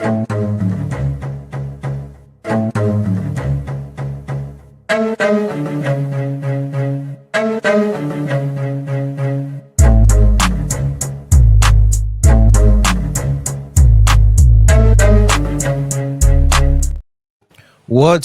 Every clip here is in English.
What's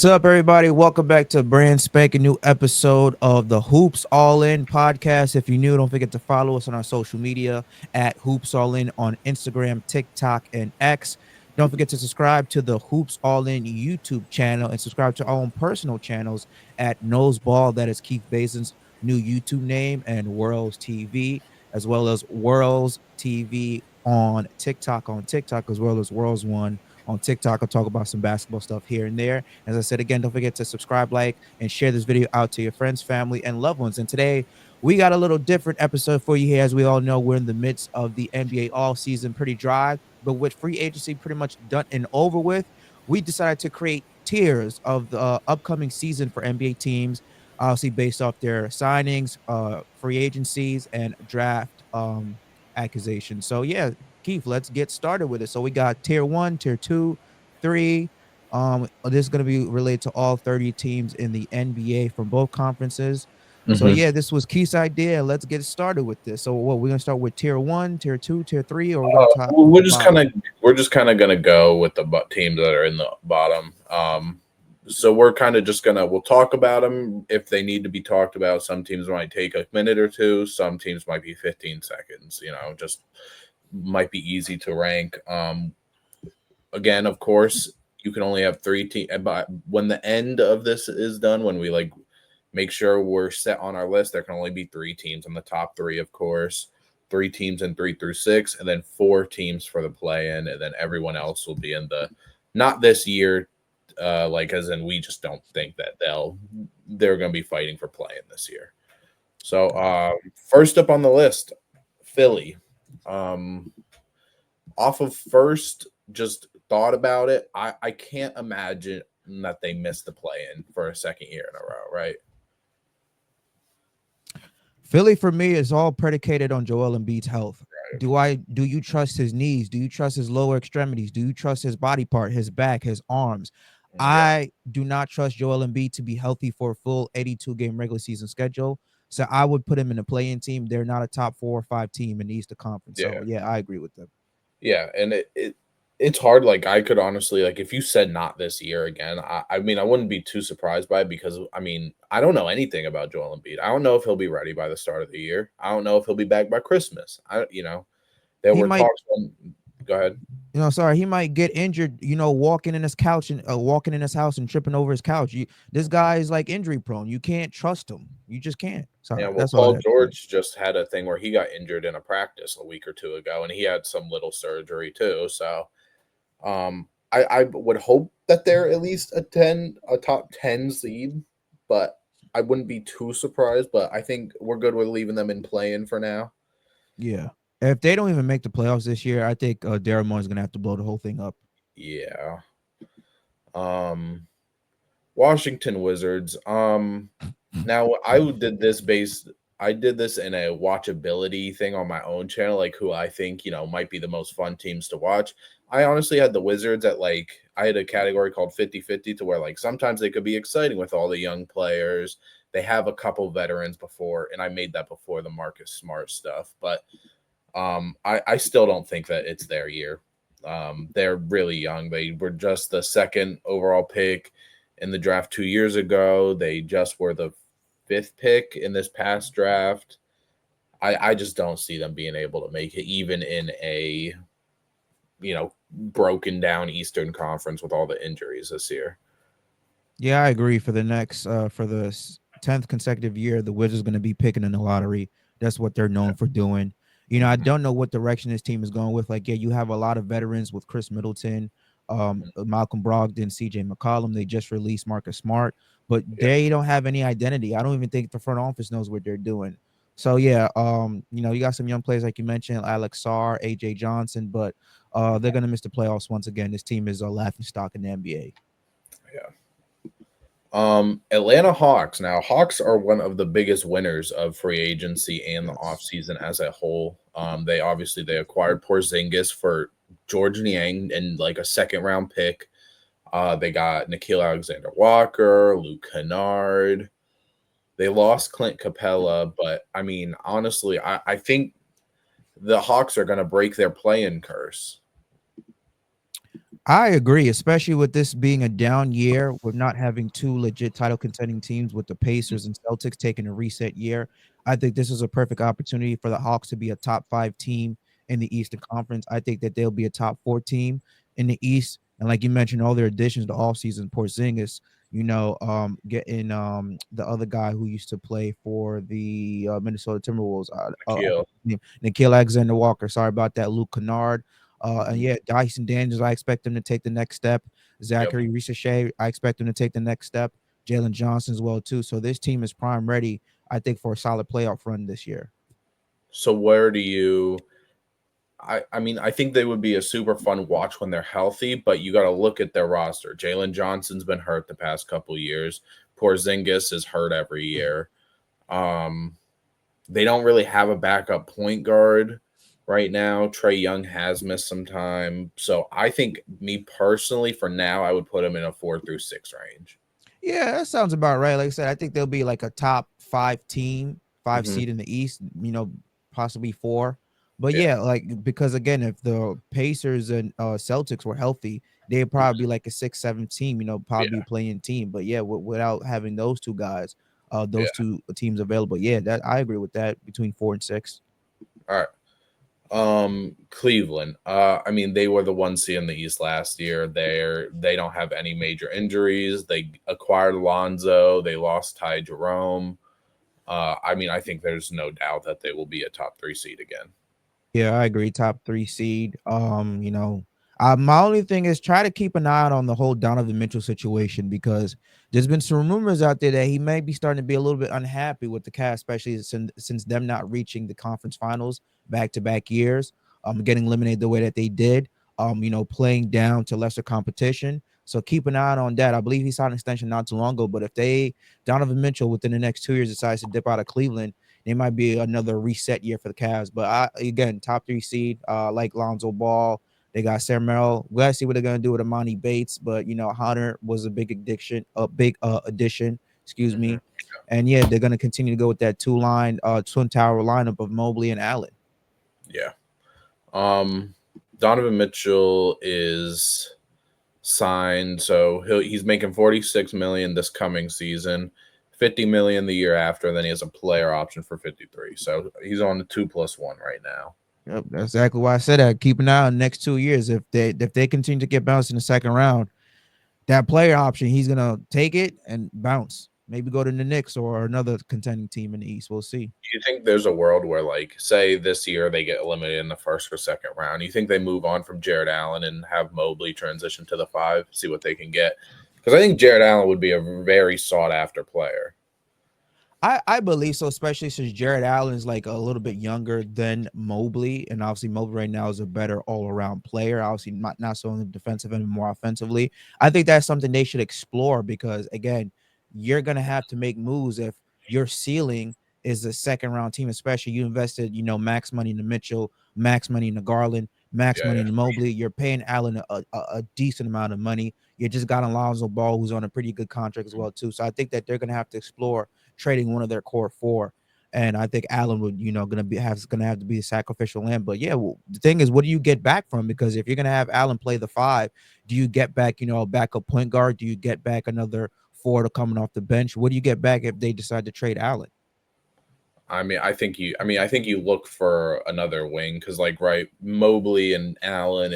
up, everybody? Welcome back to a brand spanking new episode of the Hoops All In podcast. If you're new, don't forget to follow us on our social media at Hoops All In on Instagram, TikTok, and X. Don't forget to subscribe to the Hoops All In YouTube channel and subscribe to our own personal channels at Noseball, that is Keith Basin's new YouTube name, and Werls TV, as well as Werls TV on TikTok, as well as Werls One on TikTok. I'll talk about some basketball stuff here and there. As I said again, don't forget to subscribe, like, and share this video out to your friends, family, and loved ones. And today we got a little different episode for you here. As we all know, we're in the midst of the NBA all season, pretty dry, but with free agency pretty much done and over with, we decided to create tiers of the upcoming season for NBA teams, obviously based off their signings, free agencies, and draft accusations. So yeah, Keith, let's get started with it. So we got tier 1, tier 2, 3. This is going to be related to all 30 teams in the NBA from both conferences. So Mhm. yeah, this was Keith's idea. Let's get started with this. So what, we're going to start with tier 1, tier 2, tier 3, or we're going to talk We're the just bottom? kind of gonna go with the teams that are in the bottom. So we're kind of just we'll talk about them if they need to be talked about. Some teams might take a minute or two. Some teams might be 15 seconds. Just might be easy to rank. Again, of course, you can only have 3 teams. But when the end of this is done, when we make sure we're set on our list, there can only be 3 teams in the top 3, of course. 3 teams in 3 through 6, and then 4 teams for the play-in, and then everyone else will be in the not this year, as in we just don't think that they're going to be fighting for play-in this year. So first up on the list, Philly. Off of first, just thought about it. I can't imagine that they missed the play-in for a second year in a row, right? Philly for me is all predicated on Joel Embiid's health. Right. Do you trust his knees? Do you trust his lower extremities? Do you trust his body part, his back, his arms? Yeah. I do not trust Joel Embiid to be healthy for a full 82 game regular season schedule. So I would put him in a play-in team. They're not a top 4 or 5 team in the Eastern Conference. So Yeah. yeah, I agree with them. Yeah, and it's hard. I could honestly, if you said not this year again, I mean, I wouldn't be too surprised by it because, I mean, I don't know anything about Joel Embiid. I don't know if he'll be ready by the start of the year. I don't know if he'll be back by Christmas. There He were might, talks go ahead. sorry, he might get injured, walking in his couch and walking in his house and tripping over his couch. This guy is like injury prone. You can't trust him. You just can't. Yeah, Sorry, well, that's all I Paul had to say. George just had a thing where he got injured in a practice a week or two ago, and he had some little surgery too. So, I would hope that they're at least a top 10 seed, but I wouldn't be too surprised. But I think we're good with leaving them in play-in for now. Yeah. If they don't even make the playoffs this year, I think Daryl Morey's gonna have to blow the whole thing up. Yeah. Washington Wizards. Now I did this in a watchability thing on my own channel, who I think, might be the most fun teams to watch. I honestly had the Wizards at I had a category called 50-50 to where sometimes they could be exciting with all the young players. They have a couple veterans before, and I made that before the Marcus Smart stuff. But I still don't think that it's their year. They're really young. They were just the 2nd overall pick in the draft 2 years ago. They just were the 5th pick in this past draft. I just don't see them being able to make it, even in a broken down Eastern Conference with all the injuries this year. Yeah, I agree. For the 10th consecutive year, the Wizards are going to be picking in the lottery. That's what they're known for doing. I don't know what direction this team is going with. Yeah, you have a lot of veterans with Chris Middleton, Malcolm Brogdon, CJ McCollum. They just released Marcus Smart, but Yeah. they don't have any identity. I don't even think the front office knows what they're doing. So yeah, you got some young players like you mentioned, Alex Sarr, AJ Johnson, but they're gonna miss the playoffs once again. This team is a laughing stock in the NBA. Yeah. Atlanta Hawks. Now, Hawks are one of the biggest winners of free agency and the Yes. offseason as a whole. They acquired Porzingis for George Niang and like a second round pick. They got Nikhil Alexander Walker, Luke Kennard. They lost Clint Capella, but I mean, honestly, I think the Hawks are going to break their play-in curse. I agree, especially with this being a down year, with not having two legit title contending teams, with the Pacers and Celtics taking a reset year. I think this is a perfect opportunity for the Hawks to be a top five team in the Eastern Conference. I think that they'll be a top four team in the East. And like you mentioned, all their additions to offseason, Porzingis, getting the other guy who used to play for the Minnesota Timberwolves, Nikhil. Nikhil Alexander Walker. Sorry about that, Luke Kennard. And yeah, Dyson Daniels, I expect him to take the next step. Yep. Zachary Ricochet, I expect him to take the next step. Jalen Johnson as well too. So this team is prime ready, I think, for a solid playoff run this year. So where do you I mean, I think they would be a super fun watch when they're healthy, but you got to look at their roster. Jalen Johnson's been hurt the past couple years. Porzingis is hurt every year. Um, they don't really have a backup point guard right now. Trey Young has missed some time. So I think me personally, for now, I would put him in a 4 through 6 range. Yeah, that sounds about right. Like I said, I think they'll be like a top five team, five Hmm. seed in the East, possibly four. But Yeah, yeah, like because again, if the Pacers and Celtics were healthy, they'd probably be like a 6, 7 team, probably be yeah, playing team. But yeah, without having those two guys, those yeah. two teams available, yeah, that I agree with that between 4 and 6. All right. Cleveland. I mean, they were the one seed in the East last year. They don't have any major injuries. They acquired Lonzo. They lost Ty Jerome. I mean, I think there's no doubt that they will be a top 3 seed again. Yeah, I agree. Top three seed. My only thing is try to keep an eye out on the whole Donovan Mitchell situation because there's been some rumors out there that he may be starting to be a little bit unhappy with the cast, especially since them not reaching the conference finals back to back years, getting eliminated the way that they did, playing down to lesser competition. So keep an eye out on that. I believe he signed an extension not too long ago, but if Donovan Mitchell within the next 2 years decides to dip out of Cleveland, it might be another reset year for the Cavs. But again, top three seed, like Lonzo Ball. They got Sam Merrill. We gotta see what they're gonna do with Amani Bates. But Hunter was a big addition, excuse Hmm. me. And yeah, they're gonna continue to go with that twin tower lineup of Mobley and Allen. Yeah. Um, Donovan Mitchell is signed, so he's making 46 million this coming season, 50 million the year after. Then he has a player option for 53. So he's on the 2+1 right now. Yep, that's exactly why I said that. Keep an eye on the next 2 years. If they continue to get bounced in the second round, that player option, he's gonna take it and bounce. Maybe go to the Knicks or another contending team in the East. We'll see. Do you think there's a world where, like, say this year they get eliminated in the first or second round? You think they move on from Jared Allen and have Mobley transition to the 5, see what they can get? Because I think Jared Allen would be a very sought after player. I believe so, especially since Jared Allen is like a little bit younger than Mobley, and obviously Mobley right now is a better all around player. Obviously, not so on the defensive end, more offensively. I think that's something they should explore because again, you're gonna have to make moves if your ceiling is a second round team, especially you invested, max money into Mitchell, max money into Garland, max Yeah, money yeah. into Mobley. You're paying Allen a decent amount of money. You just got Alonzo Ball, who's on a pretty good contract as well too. So I think that they're gonna have to explore trading one of their core four. And I think Allen would, gonna have to be a sacrificial lamb. But yeah, well, the thing is, what do you get back from? Because if you're gonna have Allen play the five, do you get back, a backup point guard? Do you get back another four to coming off the bench? What do you get back if they decide to trade Allen? I think you look for another wing because, like, right, Mobley and Allen,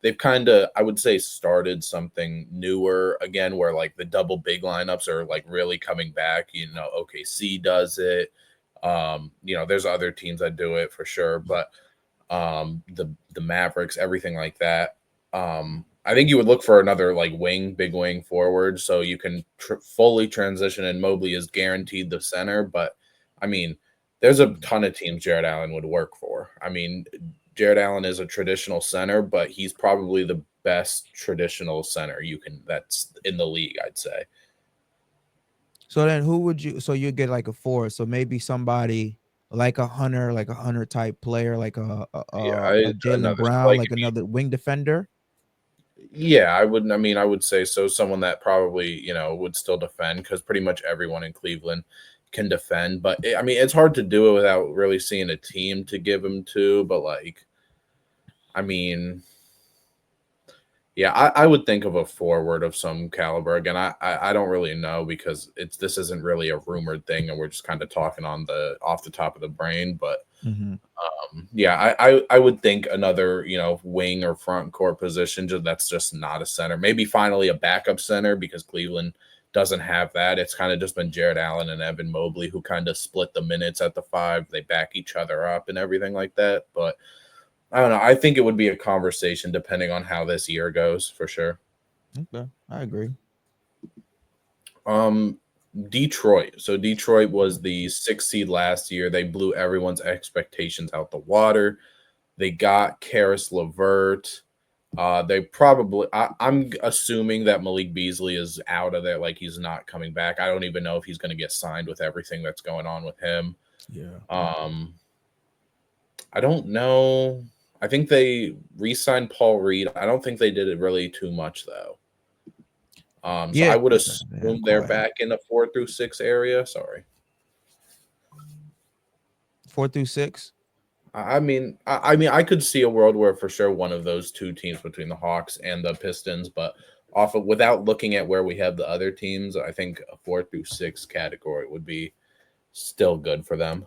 they've kind of, I would say, started something newer again, where like the double big lineups are like really coming back. OKC does it. There's other teams that do it for sure, but the Mavericks, everything like that. I think you would look for another like big wing forward, so you can fully transition. And Mobley is guaranteed the center, but I mean, there's a ton of teams Jared Allen would work for. I mean, Jared Allen is a traditional center, but he's probably the best traditional center that's in the league, I'd say. So then who would you so you get like a four? So maybe somebody like a Hunter type player, like Yeah, a Jalen another Brown, like like another wing defender. yeah, I would. I mean, I would say so. Someone that probably would still defend because pretty much everyone in Cleveland can defend. But I mean, it's hard to do it without really seeing a team to give him to. But like, I mean, yeah, I would think of a forward of some caliber. Again, I don't really know because this isn't really a rumored thing, and we're just kind of talking on the off the top of the brain. But Hmm. yeah, I would think another wing or front court position that's just not a center. Maybe finally a backup center because Cleveland doesn't have that. It's kind of just been Jared Allen and Evan Mobley who kind of split the minutes at the five. They back each other up and everything like that. But I don't know. I think it would be a conversation depending on how this year goes for sure. Okay, I agree. Um, Detroit. So Detroit was the sixth seed last year. They blew everyone's expectations out the water. They got Karis LeVert. They probably. I'm assuming that Malik Beasley is out of there. Like he's not coming back. I don't even know if he's going to get signed with everything that's going on with him. Yeah. Um, I don't know. I think they re-signed Paul Reed. I don't think they did it really too much though. So Yeah. I would Yeah. assume Go they're ahead. back in the 4 through 6 area. Sorry. 4 through 6. I mean, I could see a world where for sure one of those two teams between the Hawks and the Pistons, but off of without looking at where we have the other teams, I think a 4 through 6 category would be still good for them.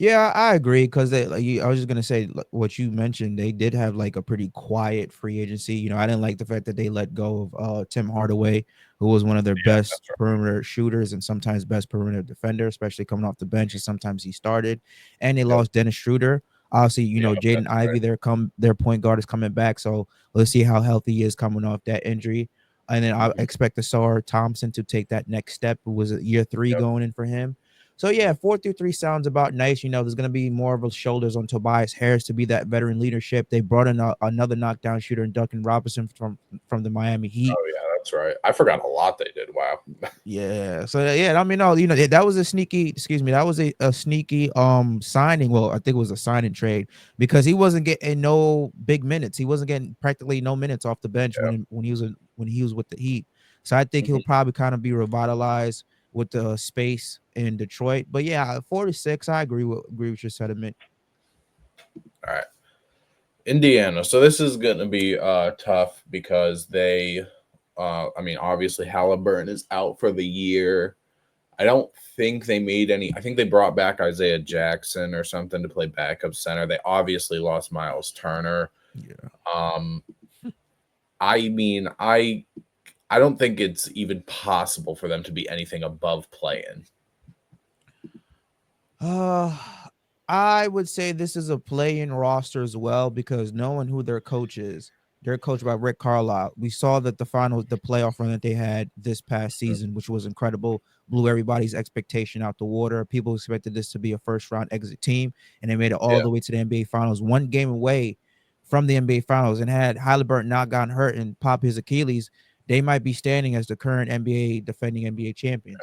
Yeah, I agree because they I was just gonna say what you mentioned. They did have like a pretty quiet free agency. I didn't like the fact that they let go of Tim Hardaway, who was one of their Yeah, best that's right. perimeter shooters and sometimes best perimeter defender, especially coming off the bench. And sometimes he started, and they Yep. lost Dennis Schroeder. Obviously, Yep. Jaden That's Ivey, their point guard is coming back. So let's see how healthy he is coming off that injury. And then I right. expect the Sar Thompson to take that next step. It was a year 3 Yep. going in for him. So yeah, 4 through 3 sounds about nice. There's going to be more of a shoulders on Tobias Harris to be that veteran leadership. They brought in another knockdown shooter in Duncan Robinson from the Miami Heat. Oh yeah, that's right. I forgot a lot they did. Wow. Yeah. So yeah, I mean, no, that was a sneaky, excuse me, that was a sneaky signing. Well, I think it was a signing trade because he wasn't getting no big minutes. He wasn't getting practically no minutes off the bench when he was with the Heat. So I think he'll Mhm. probably kind of be revitalized with the space in Detroit. But yeah, 4 to 6, I agree with your sentiment. All right. Indiana. So this is going to be tough because I mean, obviously Halliburton is out for the year. I don't think they made any. I think they brought back Isaiah Jackson or something to play backup center. They obviously lost Miles Turner. Yeah. Um, I mean, I don't think it's even possible for them to be anything above playing. Uh, I would say this is a play-in roster as well because knowing who their coach is, they're coached by Rick Carlisle. We saw that the playoff run that they had this past season, which was incredible, blew everybody's expectation out the water. People expected this to be a first-round exit team, and they made it all Yeah, the way to the NBA Finals, one game away from the NBA Finals. And had Halliburton not gotten hurt and pop his Achilles, they might be standing as the current NBA defending NBA champions.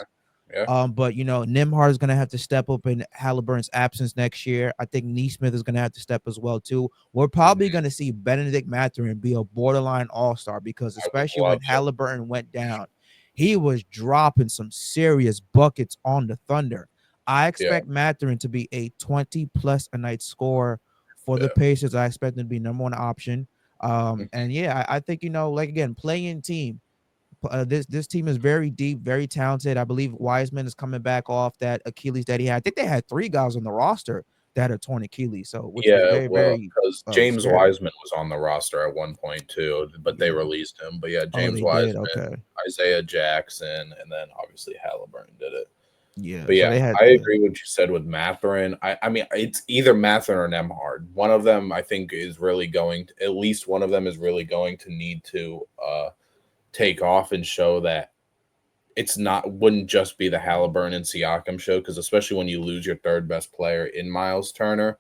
yeah, But Nimhard is gonna have to step up in Halliburton's absence next year. I think Neesmith is gonna have to step as well too. We're probably hmm gonna see Benedict Mathurin be a borderline all-star because I would especially love when Halliburton went down, he was dropping some serious buckets on the Thunder. I it. Yeah, expect Mathurin to be a 20 plus a night scorer for the yeah, Pacers. I expect him to be number one option. mhm. And yeah, I think like again, playing team this team is very deep, very talented. I believe Wiseman is coming back off that Achilles that he had. I think they had 3 guys on the roster that had torn Achilles, so which was Yeah. very, Well, very because James scary. Wiseman was on the roster at one point too, but they Yeah. released him. But yeah, Oh, James they did. Wiseman, Okay. Isaiah Jackson, and then obviously Halliburton did it. Yeah. But So yeah, they had I yeah. agree with what you said with Matherin. I mean, it's either Matherin or Nemhard. One of them, I think, is really going. At least one of them is really going to need to take off and show that it's not wouldn't just be the Halliburton and Siakam show. Because especially when you lose your third best player in Miles Turner,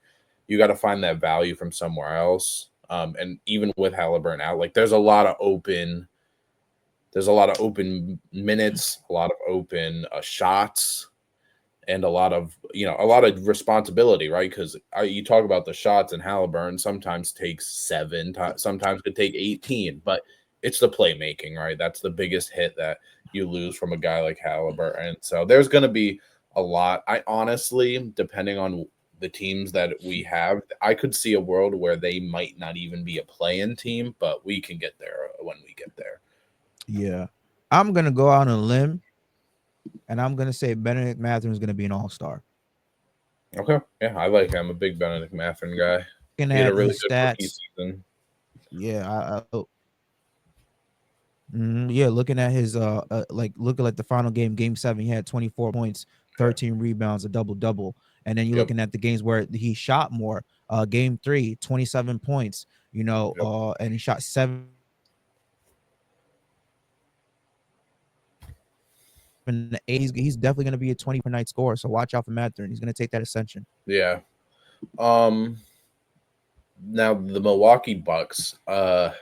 you got to find that value from somewhere else. And even with Halliburton out, like there's a lot of open minutes, a lot of open shots, and a lot of responsibility, right? Because you talk about the shots, and Halliburton sometimes takes seven, sometimes could take 18, but it's the playmaking, right? That's the biggest hit that you lose from a guy like Halliburton. So there's going to be a lot. I honestly, depending on the teams that we have, I could see a world where they might not even be a play-in team, but we can get there when we get there. Yeah. I'm gonna go out on a limb and I'm gonna say Benedict Mathurin is gonna be an all-star. Okay, yeah, I like him. I'm a big Benedict Mathurin guy. Looking He had a at really his good rookie stats, season. yeah, yeah, looking at his like looking at the final game, game 7, he had 24 points, Okay. 13 rebounds, a double-double. And then you're Yep. looking at the games where he shot more. Game 3, 27 points, Yep. and he shot 7 to 8. He's definitely going to be a 20 per night scorer. So watch out for Mathurin. He's going to take that ascension. Yeah. Um. Now the Milwaukee Bucks. I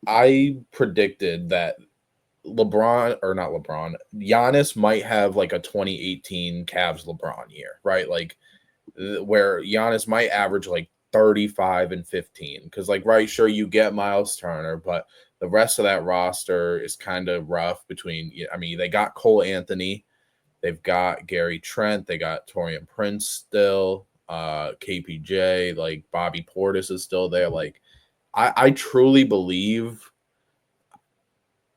I predicted that LeBron, or not LeBron, Giannis might have like a 2018 Cavs LeBron year, right? Like where Giannis might average like 35 and 15. Because, like, right, sure, you get Miles Turner, but the rest of that roster is kind of rough between, I mean, they got Cole Anthony, they've got Gary Trent, they got Torian Prince still, KPJ, like Bobby Portis is still there. Like, I truly believe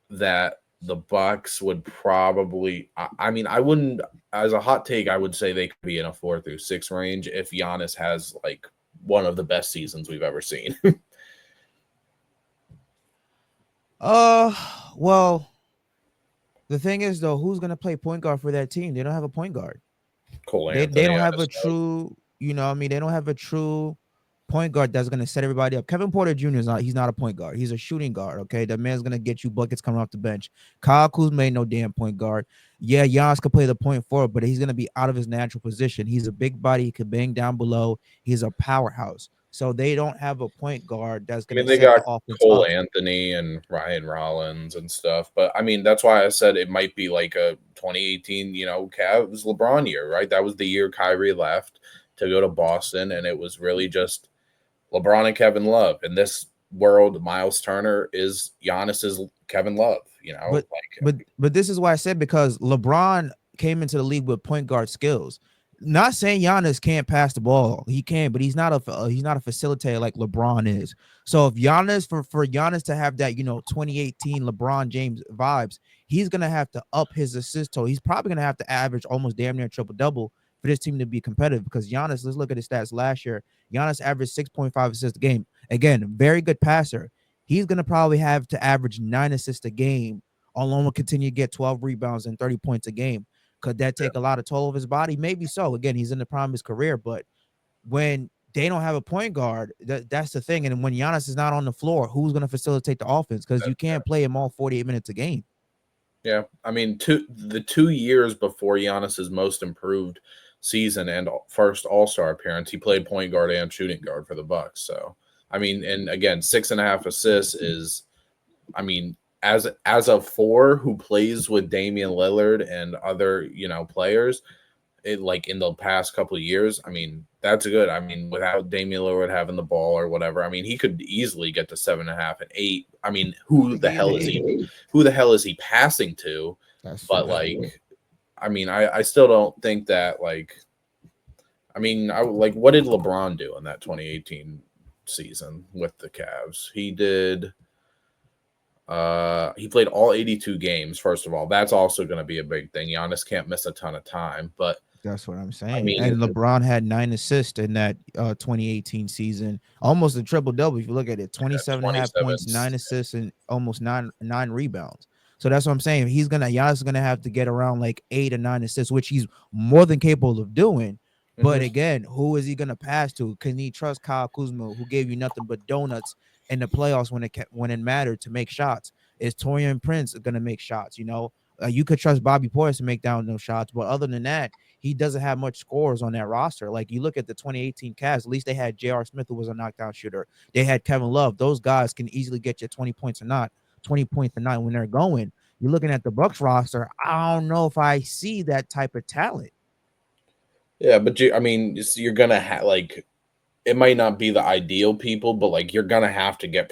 that the Bucks would probably. I mean, I wouldn't, as a hot take, I would say they could be in a 4 through 6 range if Giannis has like one of the best seasons we've ever seen. Uh, well, the thing is though, who's going to play point guard for that team? They don't have a point guard. Cole They Anthony, don't I have a assume. true, I mean, they don't have a true point guard that's gonna set everybody up. Kevin Porter Jr. is not, he's not a point guard. He's a shooting guard. Okay. That man's gonna get you buckets coming off the bench. Kyle Kuzma ain't no damn point guard. Yeah, Giannis could play the point forward, but he's gonna be out of his natural position. He's a big body, he could bang down below. He's a powerhouse. So they don't have a point guard that's I mean, gonna they set the got offense Cole up. Anthony and Ryan Rollins and stuff, but I mean, that's why I said it might be like a 2018, Cavs LeBron year, right? That was the year Kyrie left to go to Boston, and it was really just LeBron and Kevin Love. In this world, Miles Turner is Giannis's Kevin Love. But Like, but this is why I said, because LeBron came into the league with point guard skills. Not saying Giannis can't pass the ball, he can, but he's not a facilitator like LeBron is. So if Giannis, for Giannis to have that 2018 LeBron James vibes, he's gonna have to up his assist total. He's probably gonna have to average almost damn near triple double for this team to be competitive. Because Giannis, let's look at his stats last year. Giannis averaged 6.5 assists a game. Again, very good passer. He's gonna probably have to average 9 assists a game. Alone will continue to get 12 rebounds and 30 points a game. Could that yeah, take a lot of toll of his body? Maybe so. Again, he's in the prime of his career, but when they don't have a point guard, that's the thing. And when Giannis is not on the floor, who's going to facilitate the offense? Because you can't play him all 48 minutes a game. yeah. I mean, the 2 years before Giannis's most improved season and first All Star appearance, he played point guard and shooting guard for the Bucks. So, I mean, and again, 6.5 assists is, I mean, as a four who plays with Damian Lillard and other players, it, like in the past couple of years, I mean, that's good. I mean, without Damian Lillard having the ball or whatever, I mean, he could easily get to 7.5 and 8. I mean, who the Again, hell is he? Who the hell is he passing to? that's But true. like, I mean, I still don't think that like. I mean, like, what did LeBron do in that 2018 season with the Cavs? He played all 82 games. First of all, that's also going to be a big thing. Giannis can't miss a ton of time, but That's what I'm I saying. mean, And LeBron had 9 assists in that 2018 season, almost a triple double. If you look at it, 27 and a half 27. points, 9 assists, and almost nine rebounds. So that's what I'm saying. Giannis is gonna have to get around like 8 or 9 assists, which he's more than capable of doing. But Mm-hmm. again, who is he gonna pass to? Can he trust Kyle Kuzma, who gave you nothing but donuts in the playoffs when it mattered to make shots? Is Torian Prince gonna make shots? You could trust Bobby Portis to make down those shots, but other than that, he doesn't have much scores on that roster. Like you look at the 2018 Cavs, at least they had J.R. Smith, who was a knockdown shooter. They had Kevin Love. Those guys can easily get you 20 points or not, 20 points or not when they're going. you're looking at the Bucks roster. I don't know if I see that type of talent. Yeah, but I mean, you're gonna have like it might not be the ideal people, but like you're gonna have to get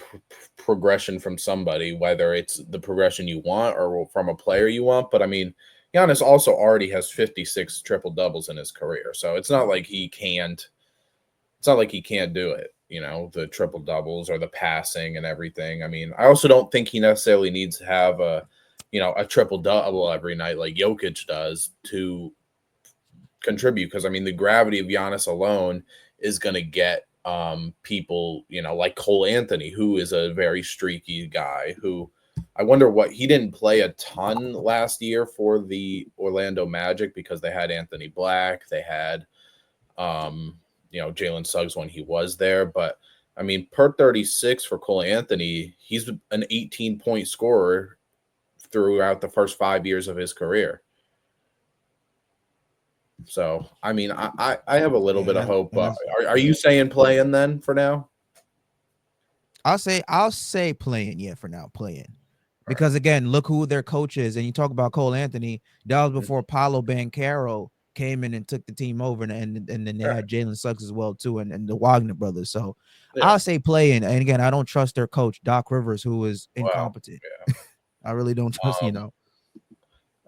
progression from somebody, whether it's the progression you want or from a player you want. But I mean, Giannis also already has 56 triple doubles in his career, so it's not like he can't. It's not like he can't do it. You know, the triple doubles or the passing and everything. I mean, I also don't think he necessarily needs to have a triple double every night like Jokic does to contribute because I mean the gravity of Giannis alone is going to get people, like Cole Anthony, who is a very streaky guy who I wonder what he didn't play a ton last year for the Orlando Magic because they had Anthony Black, they had Jalen Suggs when he was there, but I mean per 36 for Cole Anthony, he's an 18-point scorer throughout the first 5 years of his career. So, I mean, I have a little Yeah, bit of hope. and that's Are you saying playing then for now? I'll say playing, yeah, for now, playing. All right. Because again, look who their coach is. And you talk about Cole Anthony, that was before Paulo Banchero came in and took the team over, and then they All right. had Jalen Suggs as well too, and the Wagner brothers. So Yeah. I'll say playing. And again, I don't trust their coach, Doc Rivers, who is Wow. incompetent. Yeah. I really don't trust, All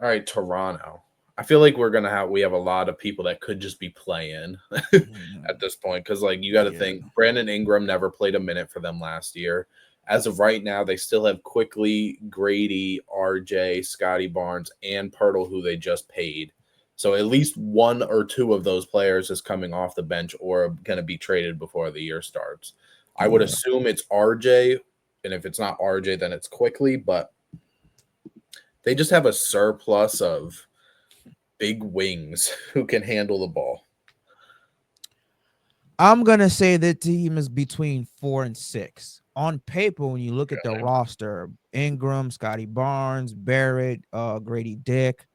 right, Toronto. I feel like we have a lot of people that could just be playing Mhm. at this point because like you got to Yeah. think Brandon Ingram never played a minute for them last year. As of right now, they still have Quickly, Grady, RJ, Scotty Barnes, and Pirtle, who they just paid. So at least one or two of those players is coming off the bench or going to be traded before the year starts. I would Yeah. assume it's RJ, and if it's not RJ, then it's Quickly. But they just have a surplus of big wings who can handle the ball. I'm gonna say the team is between 4 and 6. On paper, when you look at the roster, Ingram, Scotty Barnes, Barrett, Grady Dick,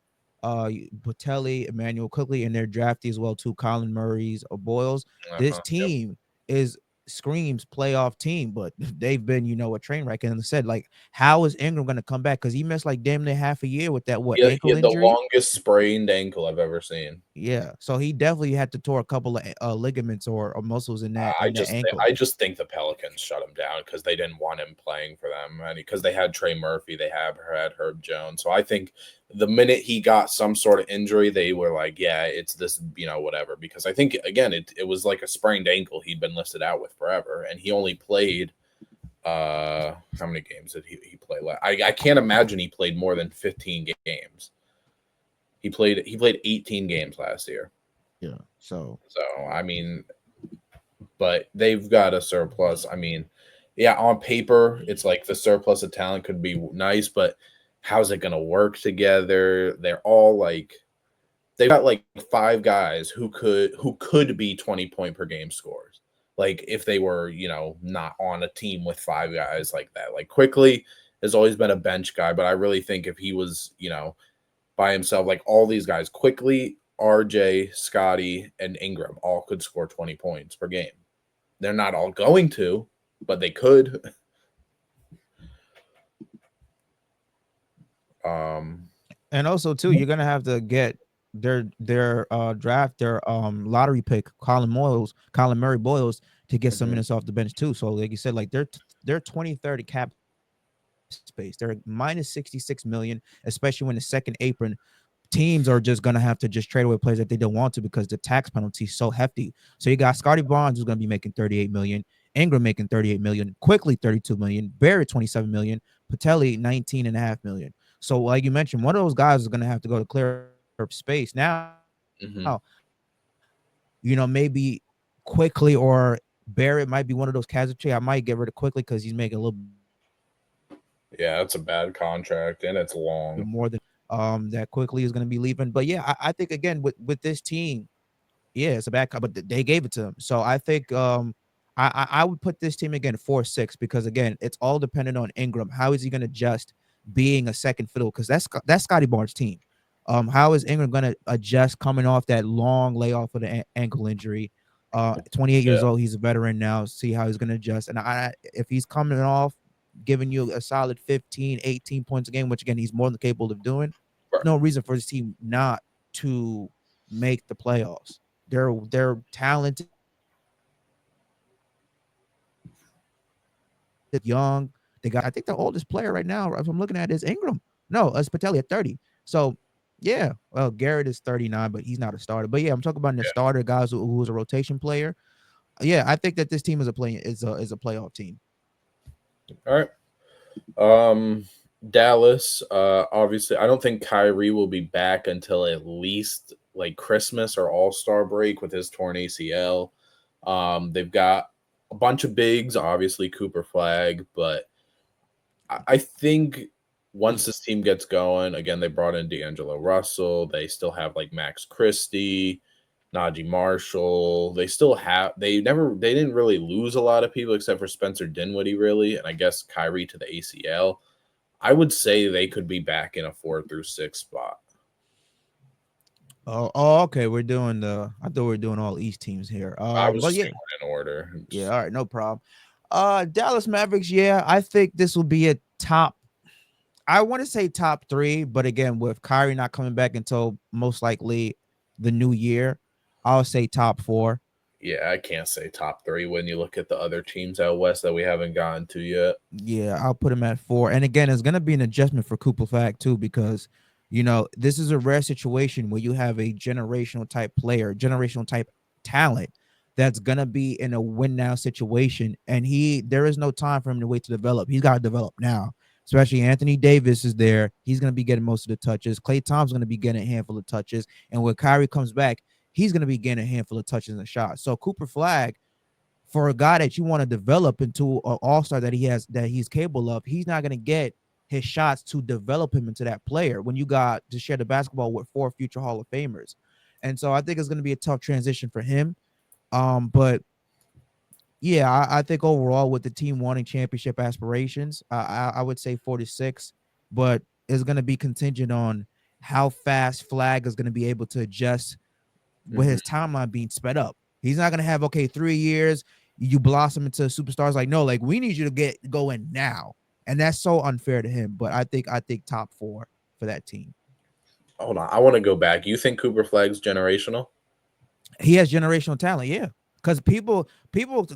Botelli, Emmanuel Quickly, and their drafty as well too, Colin Murray's Boyles. This Yep. team is screams playoff team, but they've been, a train wreck. And said, like, how is Ingram gonna come back? Because he missed like damn near half a year with that He ankle had the injury. longest sprained ankle I've ever seen. Yeah, so he definitely had to tore a couple of ligaments or muscles in that ankle. I just think the Pelicans shut him down because they didn't want him playing for them, and because they had Trey Murphy, they have had Herb Jones. So I think the minute he got some sort of injury, they were like, "Yeah, it's this, whatever." Because I think again, it was like a sprained ankle he'd been listed out with forever, and he only played. How many games did he play? I can't imagine he played more than 15 games. He played 18 games last year. Yeah, so So I mean, but they've got a surplus. I mean, yeah, on paper, it's like the surplus of talent could be nice, but how's it going to work together? They're all like they've got like five guys who could be 20-point per game scores. Like if they were, not on a team with five guys like that. Like Quickly has always been a bench guy, but I really think if he was, by himself, like all these guys, Quickly, RJ, Scotty, and Ingram all could score 20 points per game. They're not all going to, but they could. and also too, you're gonna have to get their lottery pick, Colin Murray Boyles, to get some Mhm. minutes off the bench too. So like you said, like they're 2030 cap space. They're minus 66 million, especially when the second apron teams are just gonna have to just trade away players that they don't want to because the tax penalty is so hefty. So you got Scotty Barnes who's gonna be making 38 million, Ingram making 38 million, Quickly 32 million, Barrett 27 million, Patelli 19.5 million. So like you mentioned, one of those guys is gonna have to go to clear up space. Now, Mhm. maybe Quickly or Barrett might be one of those casualty. I might get rid of Quickly because he's making a little bit more than Yeah, that's a bad contract and it's long. that Quickly is going to be leaving. But yeah, I think again with this team, yeah, it's a bad call, but they gave it to him. So I think I would put this team again 4-6 because again it's all dependent on Ingram. How is he going to adjust being a second fiddle? Because that's Scotty Barnes' team. How is Ingram going to adjust coming off that long layoff of the ankle injury? 28 Yeah. years old, he's a veteran now. See how he's going to adjust, and if he's coming off giving you a solid 15, 18 points a game, which again he's more than capable of doing, Right. no reason for this team not to make the playoffs. They're talented, young. They got, I think the oldest player right now, if I'm looking at, is Ingram. No, it's Patelli at 30. So yeah, well, Garrett is 39, but he's not a starter. But yeah, I'm talking about the Yeah. starter guys who's a rotation player. Yeah, I think that this team is a playoff team. All right. Um, Dallas. Obviously, I don't think Kyrie will be back until at least like Christmas or All Star break with his torn ACL. They've got a bunch of bigs, obviously Cooper Flag, but I think once this team gets going, again, they brought in D'Angelo Russell. They still have like Max Christie, Najee Marshall. They didn't really lose a lot of people except for Spencer Dinwiddie, really, and I guess Kyrie to the ACL. I would say they could be back in a 4 through 6 spot. Oh, okay. We're doing the. I thought we were doing all East teams here. I was But just yeah, going in order. yeah. All right, no problem. Dallas Mavericks. Yeah, I think this will be a top. I want to say top three, but again, with Kyrie not coming back until most likely the new year, I'll say top four. Yeah, I can't say top three when you look at the other teams out west that we haven't gotten to yet. Yeah, I'll put him at four. And again, it's gonna be an adjustment for Cooper Flag too, because this is a rare situation where you have a generational type player, generational type talent that's gonna be in a win now situation. And there is no time for him to wait to develop. He's got to develop now. Especially Anthony Davis is there. He's gonna be getting most of the touches. Klay Thompson's gonna be getting a handful of touches. And when Kyrie comes back, he's gonna be getting a handful of touches and shots. So Cooper Flag, for a guy that you want to develop into an all-star that he's capable of, he's not going to get his shots to develop him into that player when you got to share the basketball with four future Hall of Famers. And so I think it's going to be a tough transition for him. But yeah, I think overall with the team wanting championship aspirations, I would say 46, but it's going to be contingent on how fast Flag is going to be able to adjust with Mhm. his timeline being sped up. He's not gonna have, okay, 3 years, you blossom into superstars. Like, no, like we need you to get going now. And that's so unfair to him. But I think top four for that team. Hold on, I want to go back. You think Cooper Flag's generational? He has generational talent, yeah. Because people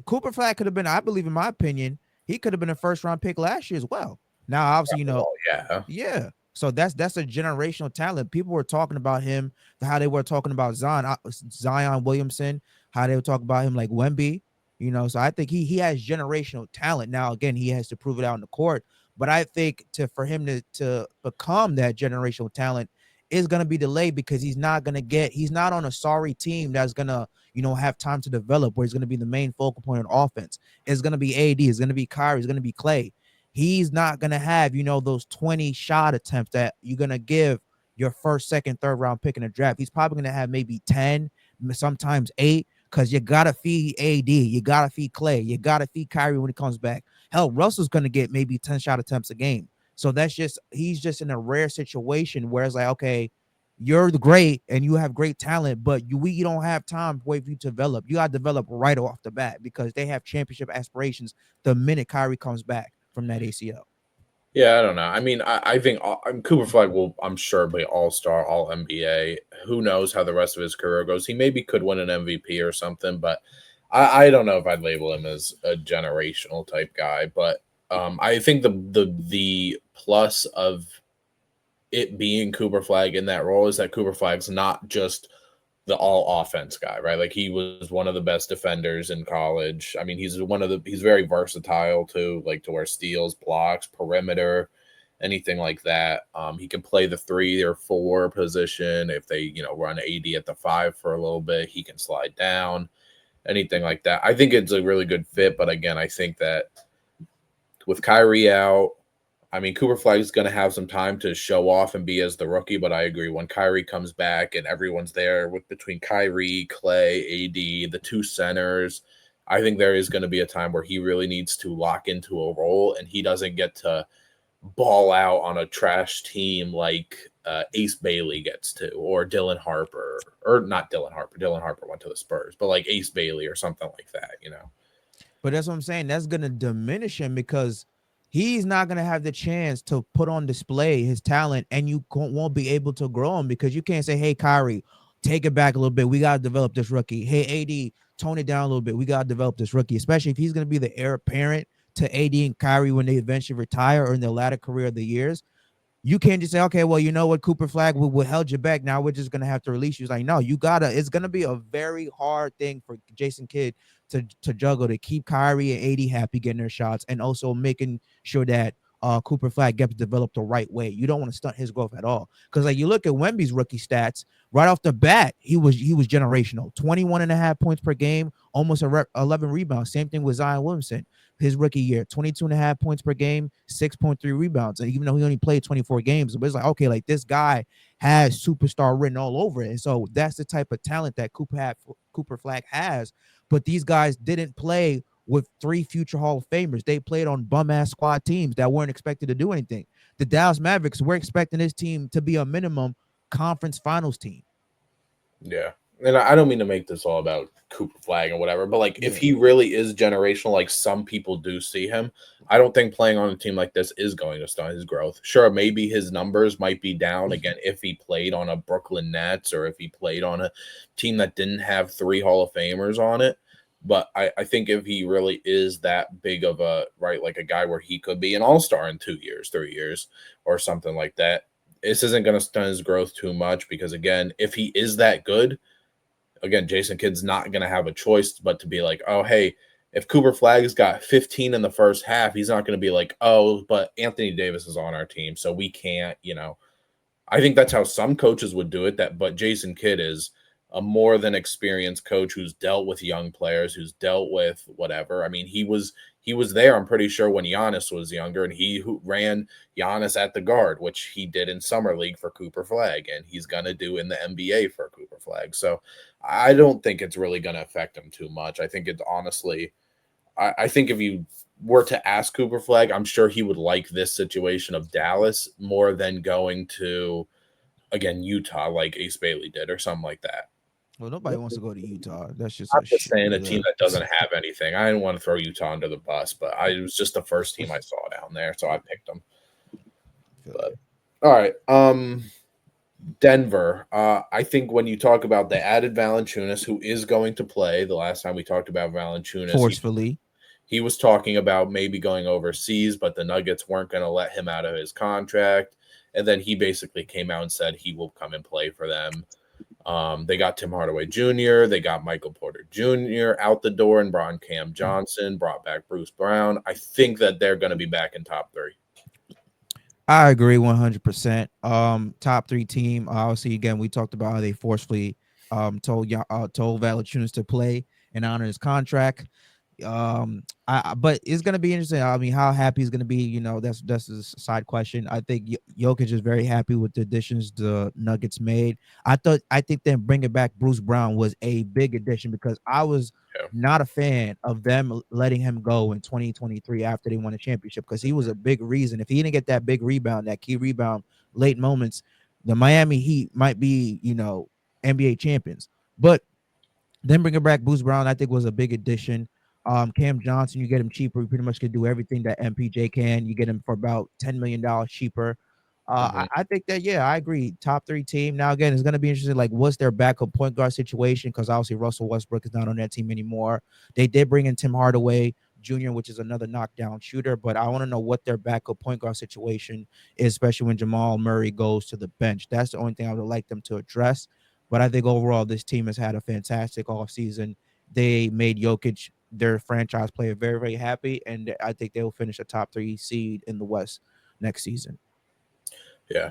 Cooper Flag could have been, I believe, in my opinion, he could have been a first round pick last year as well. Now, obviously, Well, yeah. yeah. So that's a generational talent. People were talking about him, how they were talking about Zion Williamson, how they were talking about him like Wemby. So I think he has generational talent. Now again, he has to prove it out in the court. But I think for him to become that generational talent is gonna be delayed because he's not on a sorry team that's gonna have time to develop where he's gonna be the main focal point on offense. It's gonna be AD, it's gonna be Kyrie, it's gonna be Clay. He's not gonna have those 20 shot attempts that you're gonna give your first, second, third round pick in the draft. He's probably gonna have maybe 10, sometimes 8, because you gotta feed AD, you gotta feed Clay, you gotta feed Kyrie when he comes back. Hell, Russell's gonna get maybe 10 shot attempts a game. So he's just in a rare situation where it's like, okay, you're the great and you have great talent, but you don't have time for you to develop. You got to develop right off the bat because they have championship aspirations the minute Kyrie comes back from that ACL. Yeah, I don't know. I mean, I think Cooper Flag will, I'm sure, be All Star, All NBA. Who knows how the rest of his career goes? He maybe could win an MVP or something, but I don't know if I'd label him as a generational type guy. But I think the plus of it being Cooper Flag in that role is that Cooper Flag's not just the all offense guy, right? Like he was one of the best defenders in college. I mean, he's very versatile too, like to where steals, blocks, perimeter, anything like that. He can play the 3 or 4 position if they, run AD at the 5 for a little bit. He can slide down, anything like that. I think it's a really good fit, but again, I think that with Kyrie out, I mean, Cooper Flag is going to have some time to show off and be as the rookie, but I agree. When Kyrie comes back and everyone's there with between Kyrie, Clay, AD, the two centers, I think there is going to be a time where he really needs to lock into a role and he doesn't get to ball out on a trash team like Ace Bailey gets to, or Dylan Harper, or not Dylan Harper. Dylan Harper went to the Spurs, but like Ace Bailey or something like that. But that's what I'm saying. That's gonna diminish him because he's not gonna have the chance to put on display his talent, and you won't be able to grow him because you can't say, "Hey, Kyrie, take it back a little bit. We gotta develop this rookie. Hey, AD, tone it down a little bit. We gotta develop this rookie." Especially if he's gonna be the heir apparent to AD and Kyrie when they eventually retire or in their latter career of the years. You can't just say, okay, well, you know what, Cooper Flag, we held you back. Now we're just gonna have to release you. It's like, no, you gotta. It's gonna be a very hard thing for Jason Kidd to juggle to keep Kyrie and AD happy getting their shots, and also making sure that Cooper Flag gets developed the right way. You don't want to stunt his growth at all. Because like you look at Wemby's rookie stats, right off the bat, he was generational. 21 and a half points per game, almost 11 rebounds. Same thing with Zion Williamson his rookie year, 22 and a half points per game, 6.3 rebounds. And even though he only played 24 games, it was like, okay, like this guy has superstar written all over it. And so that's the type of talent that Cooper Flag has. But these guys didn't play with three future Hall of Famers. They played on bum ass squad teams that weren't expected to do anything. The Dallas Mavericks, we're expecting this team to be a minimum conference finals team. Yeah. And I don't mean to make this all about Cooper Flag or whatever, but like if Yeah. he really is generational, like some people do see him, I don't think playing on a team like this is going to stunt his growth. Sure, maybe his numbers might be down again if he played on a Brooklyn Nets or if he played on a team that didn't have three Hall of Famers on it. But I think if he really is that big of a right, like a guy where he could be an all-star in 2 years, 3 years, or something like that, this isn't going to stunt his growth too much because again, if he is that good, again, Jason Kidd's not going to have a choice but to be like, oh, hey, if Cooper Flag's got 15 in the first half, he's not going to be like, oh, but Anthony Davis is on our team, so we can't, I think that's how some coaches would do it. But Jason Kidd is a more than experienced coach who's dealt with young players, who's dealt with whatever. I mean, he was there. I'm pretty sure when Giannis was younger, and he who ran Giannis at the guard, which he did in summer league for Cooper Flag, and he's gonna do in the NBA for Cooper Flag. So I don't think it's really gonna affect him too much. I think it's honestly, I think if you were to ask Cooper Flag, I'm sure he would like this situation of Dallas more than going to again Utah like Ace Bailey did or something like that. Well, nobody wants to go to Utah. That's just I'm a just saying a team the that doesn't have anything. I didn't want to throw Utah under the bus, but it was just the first team I saw down there, so I picked them. But all right, Denver. I think when you talk about the added Valanciunas, who is going to play, the last time we talked about Valanciunas, forcefully. he was talking about maybe going overseas, but the Nuggets weren't going to let him out of his contract. And then he basically came out and said he will come and play for them. They got Tim Hardaway Jr., they got Michael Porter Jr. out the door and brought in Cam Johnson, brought back Bruce Brown. I think that they're going to be back in top three. I agree 100%. Top three team. Obviously, again, we talked about how they forcefully told Valanciunas to play and honor his contract. But it's gonna be interesting. I mean, how happy he's gonna be, that's a side question. I think Jokic is very happy with the additions the Nuggets made. I think then bringing back Bruce Brown was a big addition because I was Yeah. not a fan of them letting him go in 2023 after they won a championship because he was a big reason. If he didn't get that big rebound, that key rebound, late moments, the Miami Heat might be, NBA champions. But then bringing back Bruce Brown, I think was a big addition. Cam Johnson, you get him cheaper. You pretty much can do everything that MPJ can. You get him for about $10 million cheaper. Mm-hmm. I think that I agree. Top three team. Now again, it's gonna be interesting. Like, what's their backup point guard situation? Because obviously Russell Westbrook is not on that team anymore. They did bring in Tim Hardaway Jr., which is another knockdown shooter. But I want to know what their backup point guard situation is, especially when Jamal Murray goes to the bench. That's the only thing I would like them to address. But I think overall, this team has had a fantastic offseason. They made Jokic, their franchise player, very, very happy. And I think they will finish a top three seed in the West next season. Yeah.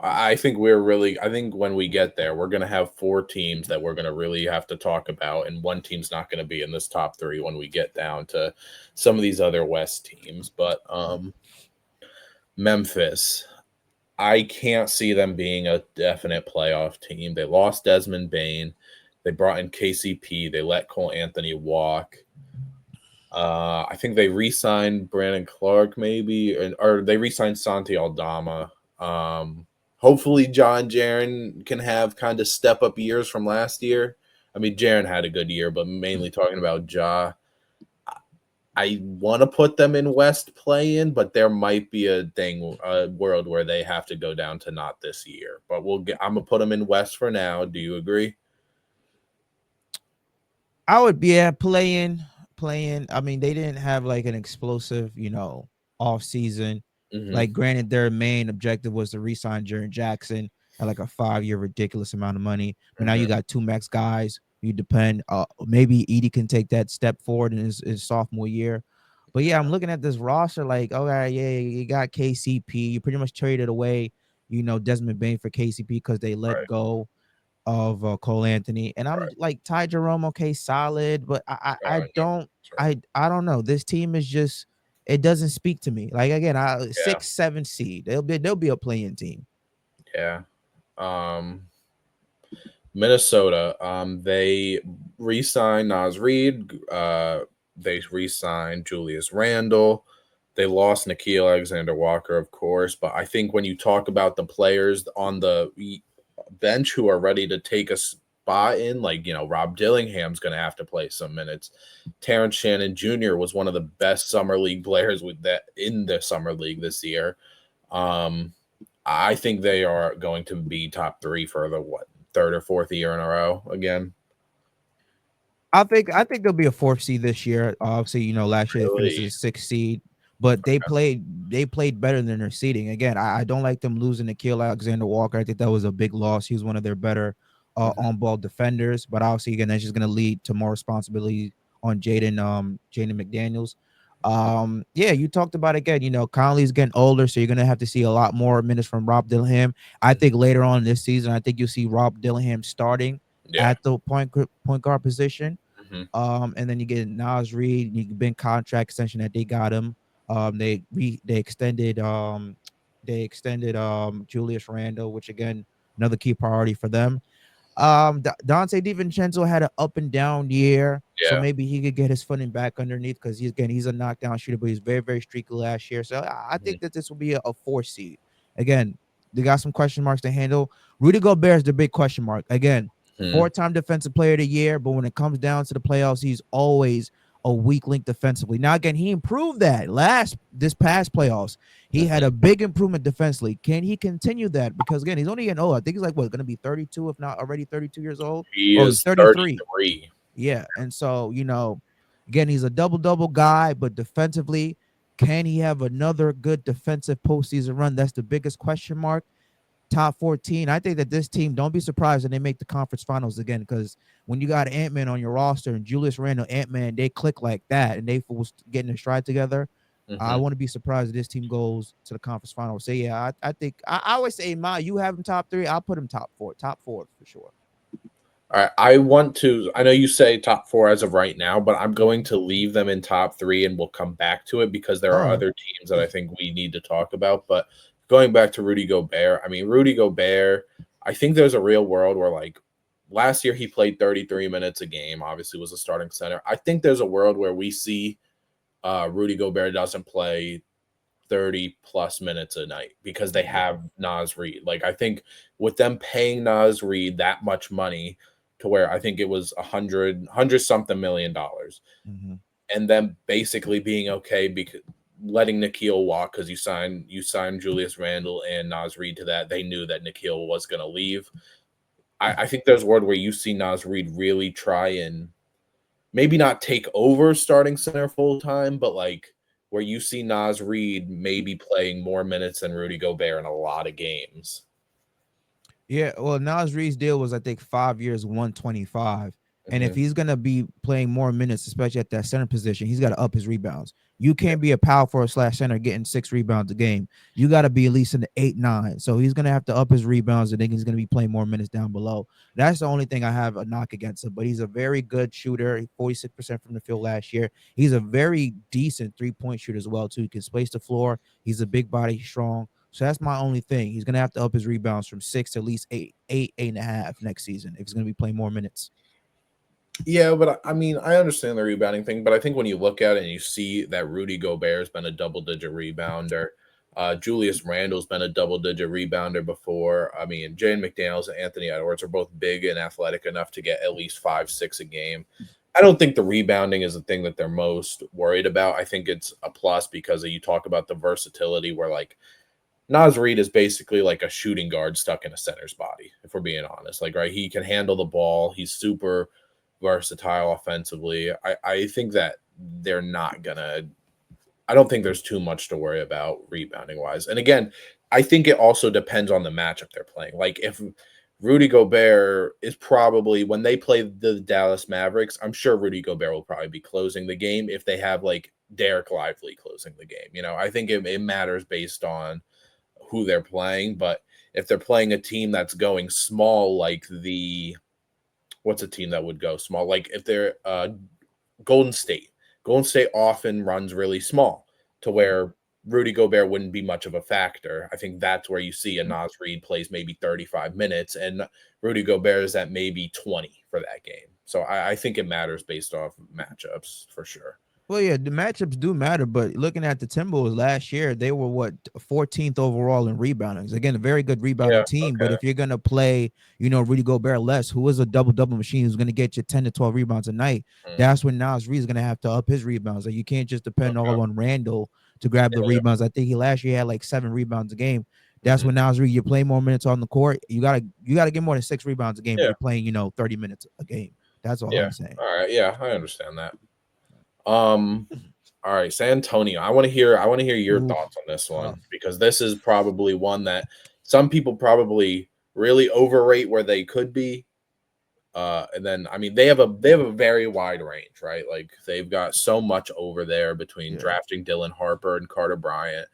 I think I think when we get there, we're going to have four teams that we're going to really have to talk about. And one team's not going to be in this top three when we get down to some of these other West teams. But Memphis, I can't see them being a definite playoff team. They lost Desmond Bain. They brought in KCP. They let Cole Anthony walk. I think they re-signed Brandon Clark, maybe, or they re-signed Santi Aldama. Hopefully, John Jaren can have kind of step-up years from last year. I mean, Jaren had a good year, but mainly talking about Ja. I want to put them in West play in, but there might be a world where they have to go down to not this year. But I'm gonna put them in West for now. Do you agree? I would be playing. I mean, they didn't have like an explosive, off season. Mm-hmm. Like, granted, their main objective was to re-sign Jaren Jackson at like a 5-year ridiculous amount of money. But now you Mm-hmm. got two max guys. You depend. Maybe Edie can take that step forward in his sophomore year. But yeah, I'm looking at this roster like, okay, yeah, you got KCP. You pretty much traded away, Desmond Bain for KCP because they let Right. go of Cole Anthony, and I'm Right. like Ty Jerome, okay, solid, but I Oh, yeah. don't That's right. I don't know. This team is just it doesn't speak to me. Like again, I Yeah. 6, 7 seed. They'll be a playing team. Yeah. Minnesota. They re-signed Nas Reed. They re-signed Julius Randle. They lost Nikhil Alexander Walker, of course. But I think when you talk about the players on the bench who are ready to take a spot in, like, Rob Dillingham's going to have to play some minutes. Terrence Shannon Jr. was one of the best summer league players with that in the summer league this year. Um, I think they are going to be top three for the third or fourth year in a row again. I think they'll be a fourth seed this year. Obviously, last year they finished Really? as a sixth seed, but they played better than their seeding. Again, I don't like them losing to Nikhil Alexander Walker. I think that was a big loss. He was one of their better Hmm. on ball defenders, but obviously again that's just gonna lead to more responsibility on Jaden McDaniels. Yeah, you talked about again, Conley's getting older, so you're gonna have to see a lot more minutes from Rob Dillingham. I think later on this season, I think you'll see Rob Dillingham starting Yeah. at the point guard position. Hmm. And then you get Nas Reed, you been contract extension that they got him. They extended Julius Randle, which again another key priority for them. Dante DiVincenzo had an up and down year, so Yeah. maybe he could get his footing back underneath because he's a knockdown shooter, but he's very very streaky last year. So I Hmm. think that this will be a 4 seed. Again, they got some question marks to handle. Rudy Gobert is the big question mark. Again, Hmm. 4-time defensive player of the year, but when it comes down to the playoffs, he's always a weak link defensively. Now again, he improved that this past playoffs. He had Hmm. a big improvement defensively. Can he continue that? Because again, he's only getting old. I think he's like going to be 32, if not already 32 years old. He Oh, he's is 33. 33. Yeah, and so again, he's a double double guy, but defensively, can he have another good defensive postseason run? That's the biggest question mark. Top 14. I think that this team, don't be surprised when they make the conference finals again, because when you got Ant-Man on your roster and Julius Randle, Ant-Man, they click like that and they was getting their stride together. I Hmm. want to be surprised if this team goes to the conference finals. So yeah, I think I always say, you have him top three. I'll put him top four for sure. All right. I know you say top four as of right now, but I'm going to leave them in top three and we'll come back to it because there All are right. other teams that I think we need to talk about. But going back to Rudy Gobert, I mean, Rudy Gobert, I think there's a real world where, like, last year he played 33 minutes a game, obviously was a starting center. I think there's a world where we see Rudy Gobert doesn't play 30 plus minutes a night because they have Nas Reed. Like, I think with them paying Nas Reed that much money to where I think it was hundred something $1 million, Mm-hmm. and then basically being okay because letting Nikhil walk because you signed Julius Randle and Nas Reed to that. They knew that Nikhil was gonna leave. I think there's a world where you see Nas Reed really try and maybe not take over starting center full time, but like where you see Nas Reed maybe playing more minutes than Rudy Gobert in a lot of games. Yeah, well, Nas Reed's deal was I think 5 years, 125. And if Hmm. he's gonna be playing more minutes, especially at that center position, he's got to up his rebounds. You Yeah. can't be a power forward slash center getting 6 rebounds a game. You got to be at least in the 8, 9. So he's gonna have to up his rebounds, and then he's gonna be playing more minutes down below. That's the only thing I have a knock against him. But he's a very good shooter. 46% from the field last year. He's a very decent 3-point shooter as well too. He can space the floor. He's a big body, strong. So that's my only thing. He's gonna have to up his rebounds from 6 to at least 8, 8, 8.5 next season if he's gonna be playing more minutes. Yeah, but I mean, I understand the rebounding thing, but I think when you look at it and you see that Rudy Gobert's been a double-digit rebounder, Julius Randle's been a double-digit rebounder before. I mean, Jane McDaniels and Anthony Edwards are both big and athletic enough to get at least 5, 6 a game. I don't think the rebounding is the thing that they're most worried about. I think it's a plus because you talk about the versatility where like Naz Reid is basically like a shooting guard stuck in a center's body, if we're being honest. Like, right, he can handle the ball. He's super versatile offensively. I think that they're not gonna I don't think there's too much to worry about rebounding wise. And again, I think it also depends on the matchup they're playing. Like if Rudy Gobert is probably when they play the Dallas Mavericks, I'm sure Rudy Gobert will probably be closing the game if they have like Derek Lively closing the game. I think it matters based on who they're playing, but if they're playing a team that's going small, like what's a team that would go small? Like if they're Golden State. Golden State often runs really small to where Rudy Gobert wouldn't be much of a factor. I think that's where you see a Naz Reid plays maybe 35 minutes and Rudy Gobert is at maybe 20 for that game. So I think it matters based off matchups for sure. Well, yeah, the matchups do matter, but looking at the Timberwolves last year, they were what 14th overall in rebounding. Again, a very good rebounding Yeah. team. But Okay. if you're gonna play, Rudy Gobert less, who is a double machine, who's gonna get you 10 to 12 rebounds a night, Mm, that's when Nas Reed is gonna have to up his rebounds. Like you can't just depend okay. all on Randall to grab the Yeah. rebounds. I think he last year had like 7 rebounds a game. That's Mhm. when Nas Reed, you play more minutes on the court. You gotta get more than 6 rebounds a game if Yeah. you're playing, 30 minutes a game. That's all Yeah. I'm saying. All right. Yeah, I understand that. Um, all right, San Antonio. I want to hear your Ooh, thoughts on this one tough. because this is probably one that some people probably really overrate where they could be. And then I mean they have a very wide range, right? Like they've got so much over there between Yeah. drafting Dylan Harper and Carter Bryant.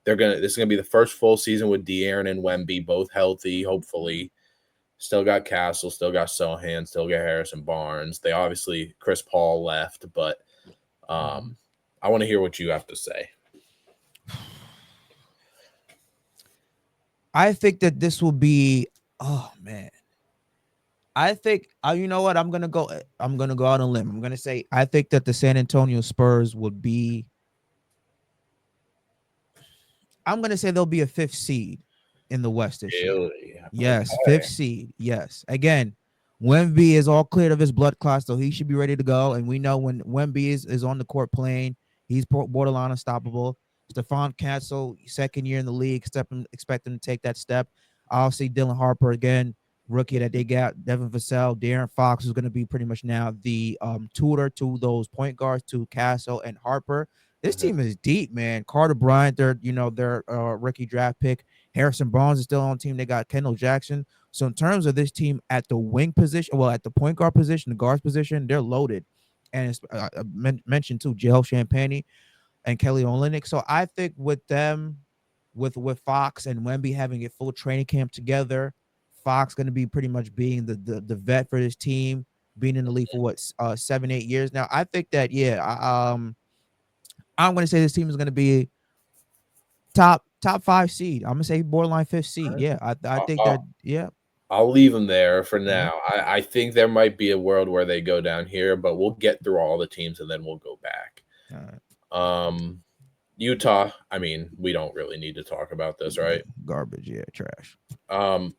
This is gonna be the first full season with De'Aaron and Wemby both healthy, hopefully. Still got Castle, still got Sohan, still got Harrison Barnes. They obviously Chris Paul left, but Mhm. I want to hear what you have to say. I think that this will be. Oh man, I think. You know what? I'm gonna go. I'm gonna go out on a limb. I'm gonna say I think that the San Antonio Spurs would be. I'm gonna say they'll be a fifth seed in the West this year. Really? Yes, fifth Okay. seed. Yes. Again, Wemby is all cleared of his blood clots, so he should be ready to go. And we know when Wemby is on the court playing, he's borderline unstoppable. Stephon Castle, second year in the league, expect him to take that step. I'll see Dylan Harper again, rookie that they got. Devin Vassell, Darren Fox is going to be pretty much now the tutor to those point guards to Castle and Harper. This Mhm. team is deep, man. Carter Bryant, their rookie draft pick. Harrison Barnes is still on the team. They got Kendall Jackson. So in terms of this team at the wing position, well, at the point guard position, the guards position, they're loaded. And it's mentioned too, Joe Champagne and Kelly Olynyk. So I think with them, with Fox and Wemby having a full training camp together, Fox going to be pretty much being the vet for this team, being in the league for what 7-8 years now. I think that I'm going to say this team is going to be top 5 seed. I'm gonna say borderline fifth seed. All right. Yeah, I I'll, think that. I'll, Yeah. I'll leave them there for Mhm. now. I think there might be a world where they go down here, but we'll get through all the teams and then we'll go back. All right. Um, Utah. I mean, we don't really need to talk about this, right? Garbage. Yeah, trash.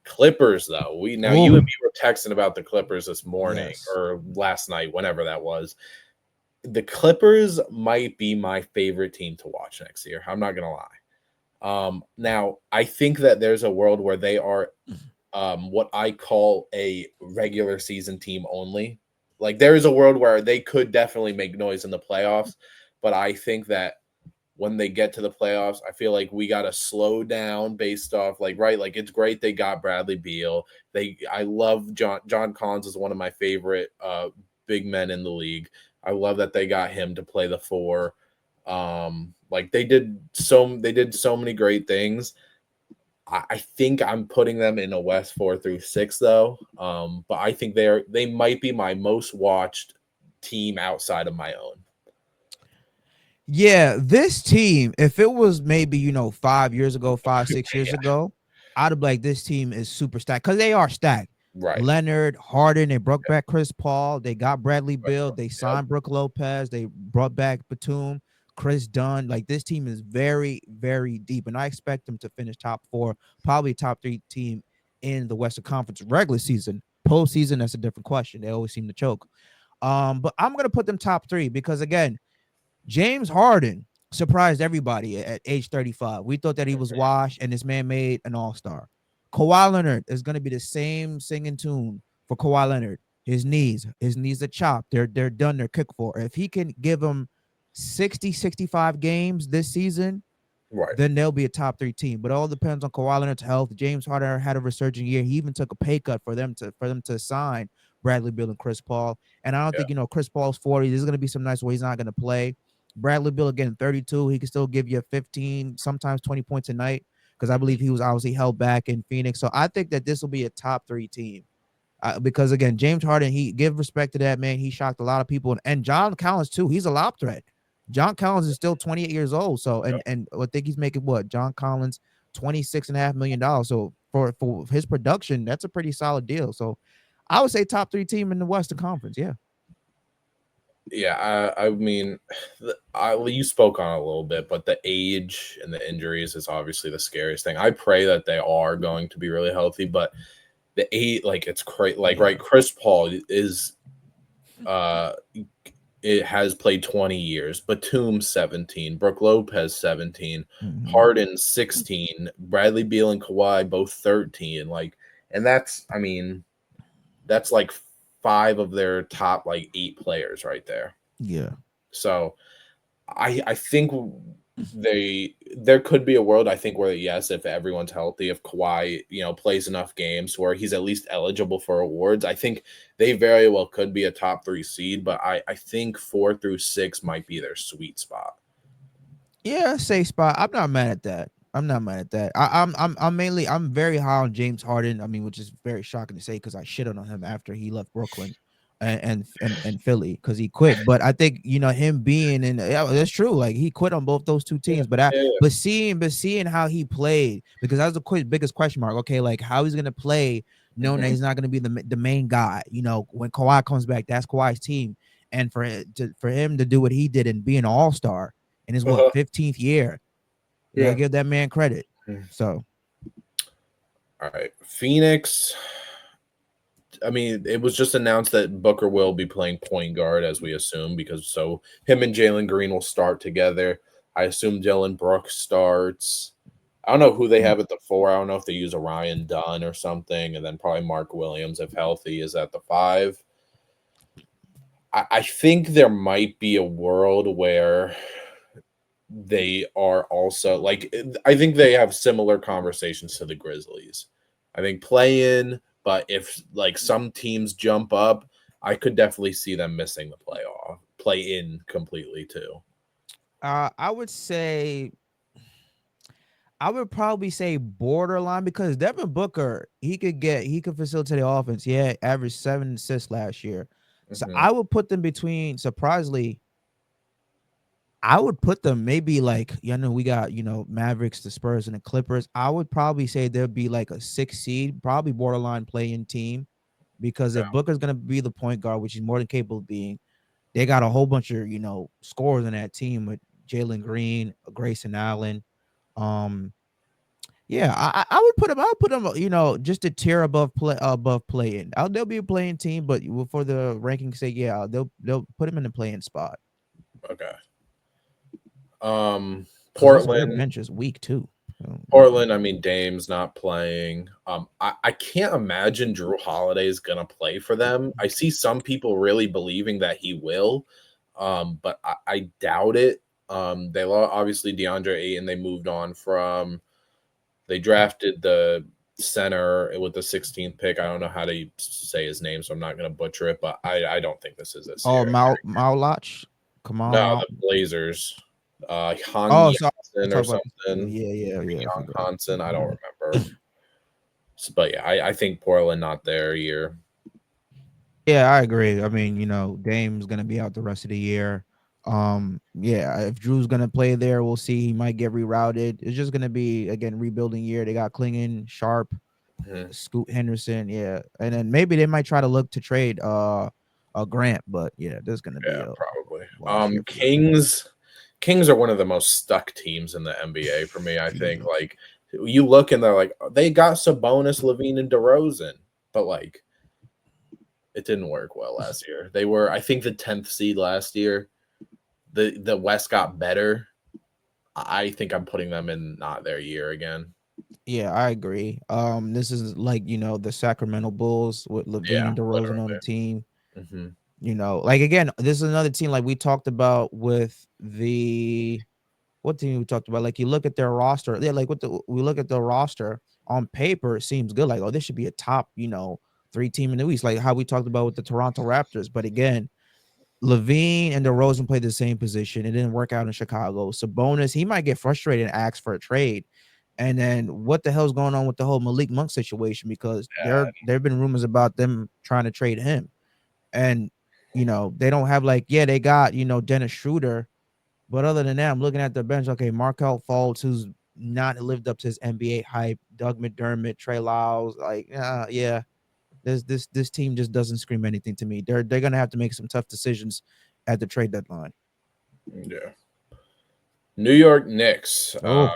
Clippers though. You and Oh me were texting about the Clippers this morning yes. or last night, whenever that was. The Clippers might be my favorite team to watch next year. I'm not gonna lie. Now I think that there's a world where they are what I call a regular season team only. Like there is a world where they could definitely make noise in the playoffs, but I think that when they get to the playoffs, I feel like we got to slow down based off like right, like it's great they got Bradley Beal. I love John Collins is one of my favorite big men in the league. I love that they got him to play the four. Like they did so many great things. I think I'm putting them in a West 4 through 6 though. But I think they might be my most watched team outside of my own. Yeah, this team, if it was maybe 5 years ago, 5 6 years Yeah, ago, I'd be like, this team is super stacked because they are stacked. right. Leonard, Harden, they broke back Chris Paul, they got Bradley Bill, they Yep. signed Brooke Lopez, they brought back Batum, Chris Dunn. Like this team is very, very deep, and I expect them to finish top four, probably top three team in the Western Conference regular season. Postseason, that's a different question. They always seem to choke. But I'm gonna put them top three because again, James Harden surprised everybody at age 35. We thought that he was washed, and this man made an all-star. Kawhi Leonard is gonna be the same singing tune for Kawhi Leonard. His knees are chopped. They're done. They're cooked for. If he can give them 60, 65 games this season, Right. then they'll be a top three team. But it all depends on Kawhi Leonard's health. James Harden had a resurgent year. He even took a pay cut for them to sign Bradley Beal and Chris Paul. And I don't Yeah. think Chris Paul's 40. There's gonna be some nights where he's not gonna play. Bradley Beal again 32. He can still give you 15, sometimes 20 points a night because I believe he was obviously held back in Phoenix. So I think that this will be a top three team. Because again, James Harden, he give respect to that man. He shocked a lot of people, and John Collins too. He's a lob threat. John Collins is still 28 years old. So and I think he's making what John Collins $26.5 million. So for his production, that's a pretty solid deal. So I would say top three team in the Western Conference. Yeah. Yeah, I mean, you spoke on it a little bit, but the age and the injuries is obviously the scariest thing. I pray that they are going to be really healthy, but the age, like it's crazy. Like, Yeah. right, Chris Paul is, uh, it has played 20 years. Batum 17, Brook Lopez 17, Mhm. Harden 16, Bradley Beal and Kawhi both 13. Like, and I mean, that's like five of their top like eight players right there. Yeah. So I think there could be a world, I think, where yes, if everyone's healthy, if Kawhi plays enough games where he's at least eligible for awards, I think they very well could be a top three seed. But I think 4 through 6 might be their sweet spot. Yeah, safe spot. I'm not mad at that. I'm not mad at that. I'm very high on James Harden. I mean, which is very shocking to say because I shit on him after he left Brooklyn and Philly because he quit. But I think him being in yeah, that's true. Like he quit on both those two Yeah, teams. But I yeah, but seeing how he played because that was the biggest question mark. Okay, like how he's gonna play, knowing that hmm he's not gonna be the main guy. When Kawhi comes back, that's Kawhi's team, and for him to do what he did and be an all star in his uh-huh. 15th year. You gotta Yeah. give that man credit. So All right, Phoenix. I mean, it was just announced that Booker will be playing point guard, as we assume, because so him and Jalen Green will start together. I assume Dylan Brooks starts. I don't know who they have at the 4. I don't know if they use a Ryan Dunn or something, and then probably Mark Williams, if healthy, is at the 5. I think there might be a world where they are also like I think they have similar conversations to the Grizzlies. I think play in, but if like some teams jump up, I could definitely see them missing the play in completely too. I would say I would probably say borderline because Devin Booker, he could facilitate the offense. Yeah, averaged 7 assists last year. So hmm I would put them between surprisingly, I would put them maybe like we got Mavericks, the Spurs, and the Clippers. I would probably say there'd be like a 6 seed, probably borderline play-in team. Because if Booker's gonna be the point guard, which he's more than capable of being, they got a whole bunch of scores in that team with Jalen Green, Grayson Allen. Um, yeah, I would put them. I would put them. Just a tier above playing. They'll be a playing team, but for the rankings sake, yeah, they'll put them in the playing spot Okay. because also their Portland. bench is weak too. So, Portland, I mean, Dame's not playing. I can't imagine Drew Holiday is gonna play for them. I see some people really believing that he will, but I doubt it. They obviously DeAndre Ayton. They moved on from. They drafted the center with the 16th pick. I don't know how to say his name, so I'm not gonna butcher it. But I don't think this is this oh, year. Maulach, Kamal No, Mal. the Blazers. Han Oh, so I Jansen or talk about something. yeah. I Jan forgot. Hansen. I don't remember. But yeah, I think Portland not their year. Yeah, I agree. I mean, Dame's gonna be out the rest of the year. Yeah, if Drew's gonna play there, we'll see. He might get rerouted. It's just gonna be again rebuilding year. They got Klingon, Sharp, Mhm. Scoot Henderson, yeah, and then maybe they might try to look to trade a Grant, but yeah, there's gonna be Yeah, a probably. wash here for them. Kings are one of the most stuck teams in the NBA for me. I think like you look and they're like they got Sabonis, Levine, and DeRozan, but like It didn't work well last year. They were, I think, the 10th seed last year. The West got better. I think I'm putting them in not their year again. Yeah, I agree. This is like, the Sacramento Bulls with Levine Yeah, and DeRozan on the literally. team. Hmm. Like again, this is another team like we talked about with the what team we talked about. Like you look at their roster, yeah, like we look at the roster on paper, it seems good. Like, oh, this should be a top, three team in the East, like how we talked about with the Toronto Raptors. But again, Levine and DeRozan played the same position. It didn't work out in Chicago. Sabonis, he might get frustrated and ask for a trade. And then what the hell's going on with the whole Malik Monk situation? Because there have been rumors about them trying to trade him. And they don't have like, yeah, they got, Dennis Schroeder. But other than that, I'm looking at the bench. Okay, Markel Fultz, who's not lived up to his NBA hype, Doug McDermott, Trey Lyles, like, yeah, this team just doesn't scream anything to me. They're gonna have to make some tough decisions at the trade deadline. Yeah. New York Knicks. Oh,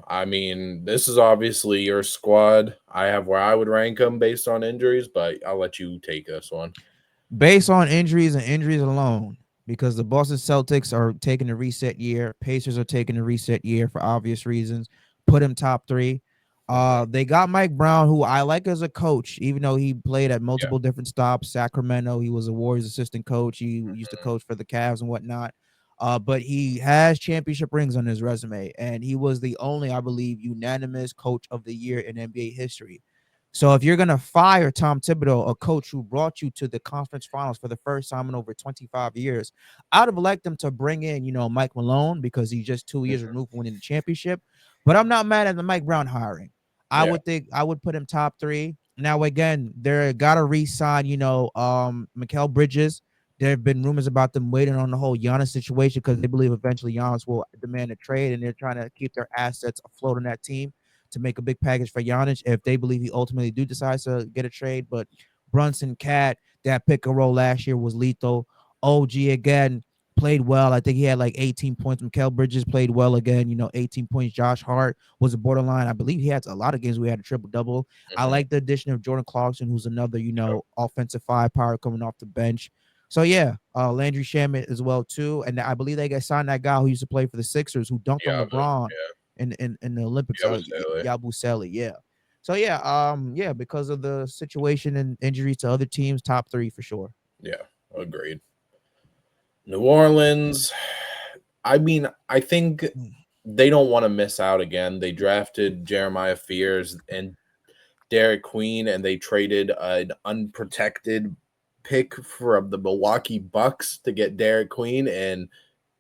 I mean, this is obviously your squad. I have where I would rank them based on injuries, but I'll let you take this one. based on injuries and injuries alone, because the Boston Celtics are taking a reset year, Pacers are taking a reset year for obvious reasons. Put him top three. Hmm. They got Mike Brown, who I like as a coach, even though he played at Yeah. multiple different stops. Sacramento, he was a Warriors assistant coach. He used to Hmm. coach for the Cavs and whatnot. But he has championship rings on his resume, and he was the only, I believe, unanimous coach of the year in NBA history. So if you're gonna fire Tom Thibodeau, a coach who brought you to the conference finals for the first time in over 25 years, I'd have liked them to bring in, Mike Malone because he's just 2 years removed from winning the championship. But I'm not mad at the Mike Brown hiring. I Yeah. would think I would put him top three. Now again, they're gotta re-sign, Mikal Bridges. There have been rumors about them waiting on the whole Giannis situation because they believe eventually Giannis will demand a trade, and they're trying to keep their assets afloat on that team to make a big package for Giannis if they believe he ultimately do decide to get a trade. But Brunson, Cat, that pick and roll last year was lethal. OG again played well. I think he had like 18 points. Mikal Bridges played well again. 18 points. Josh Hart was a borderline. I believe he had a lot of games where he had a triple double. I Hmm. like the addition of Jordan Clarkson, who's another offensive firepower coming off the bench. So yeah, Landry Shamet as well too, and I believe they got signed that guy who used to play for the Sixers, who dunked on Yeah. LeBron in the Olympics, Yeah. Was Staley. Yabusele, yeah. So yeah, yeah, because of the situation and injuries to other teams, top three for sure. Yeah. Agreed. New Orleans. I mean, I think they don't want to miss out again. They drafted Jeremiah Fears and Derek Queen, and they traded an unprotected pick from the Milwaukee Bucks to get Derek Queen. And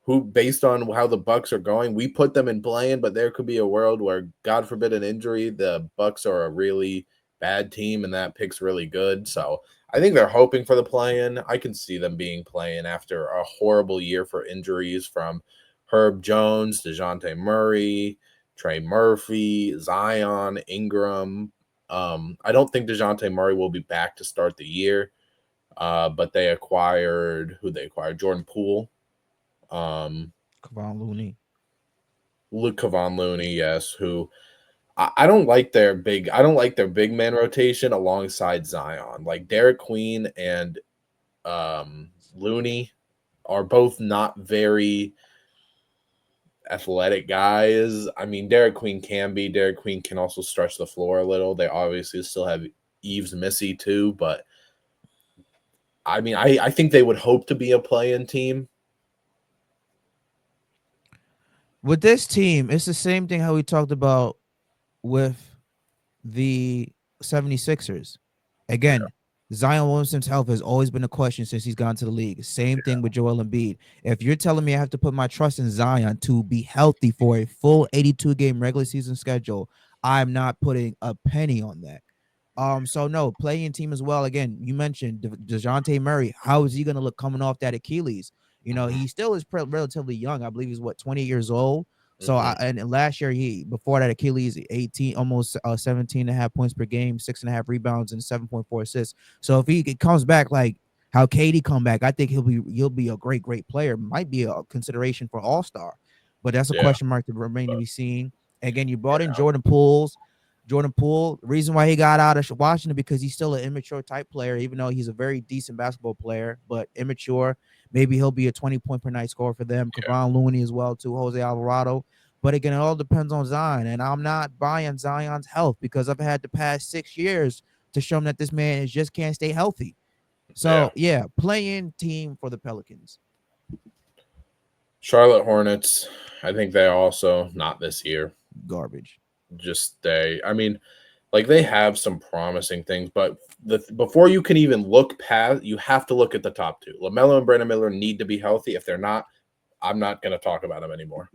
who, based on how the Bucks are going, we put them in playing, but there could be a world where, God forbid, an injury, the Bucks are a really bad team, and that pick's really good. So I think they're hoping for the play-in. I can see them being playing after a horrible year for injuries from Herb Jones, DeJounte Murray, Trey Murphy, Zion, Ingram. I don't think DeJounte Murray will be back to start the year, but they acquired who they acquired Jordan Poole, Kevon Looney. Luke Kevon Looney, yes, who I don't like their big. I don't like their big man rotation alongside Zion. Like Derek Queen and Looney are both not very athletic guys. I mean, Derek Queen can be. Derek Queen can also stretch the floor a little. They obviously still have Eves Missy too, but I mean, I think they would hope to be a play-in team. With this team, it's the same thing how we talked about with the 76ers. Yeah, Again, Zion Williamson's health has always been a question since he's gone to the league. Same thing with Joel Embiid. If you're telling me I have to put my trust in Zion to be healthy for a full 82 game regular season schedule, I'm not putting a penny on that. So no, playing team as well. Again, you mentioned DeJounte Murray. How is he going to look coming off that Achilles? hmm, He still is relatively young. I believe he's what 20 years old. So hmm, and last year he before that Achilles 18 almost 17 and a half points per game, 6.5 rebounds and 7.4 assists. So if he comes back like how Katie come back, I think he'll be a great player. Might be a consideration for All-Star, but that's a yeah, question mark to remain to but be seen. Again, you brought in yeah, Jordan Pools. Jordan Poole, the reason why he got out of Washington because he's still an immature type player, even though he's a very decent basketball player, but immature. Maybe he'll be a 20-point per night scorer for them. Yeah, Kevon Looney as well too. Jose Alvarado. But again, it all depends on Zion, and I'm not buying Zion's health because I've had the past 6 years to show him that this man just can't stay healthy. yeah. So yeah, playing team for the Pelicans. Charlotte Hornets. I think they also not this year. Garbage. Just they. I mean, like they have some promising things, but before you can even look past, you have to look at the top two. LaMelo and Brandon Miller need to be healthy. If they're not, I'm not going to talk about them anymore.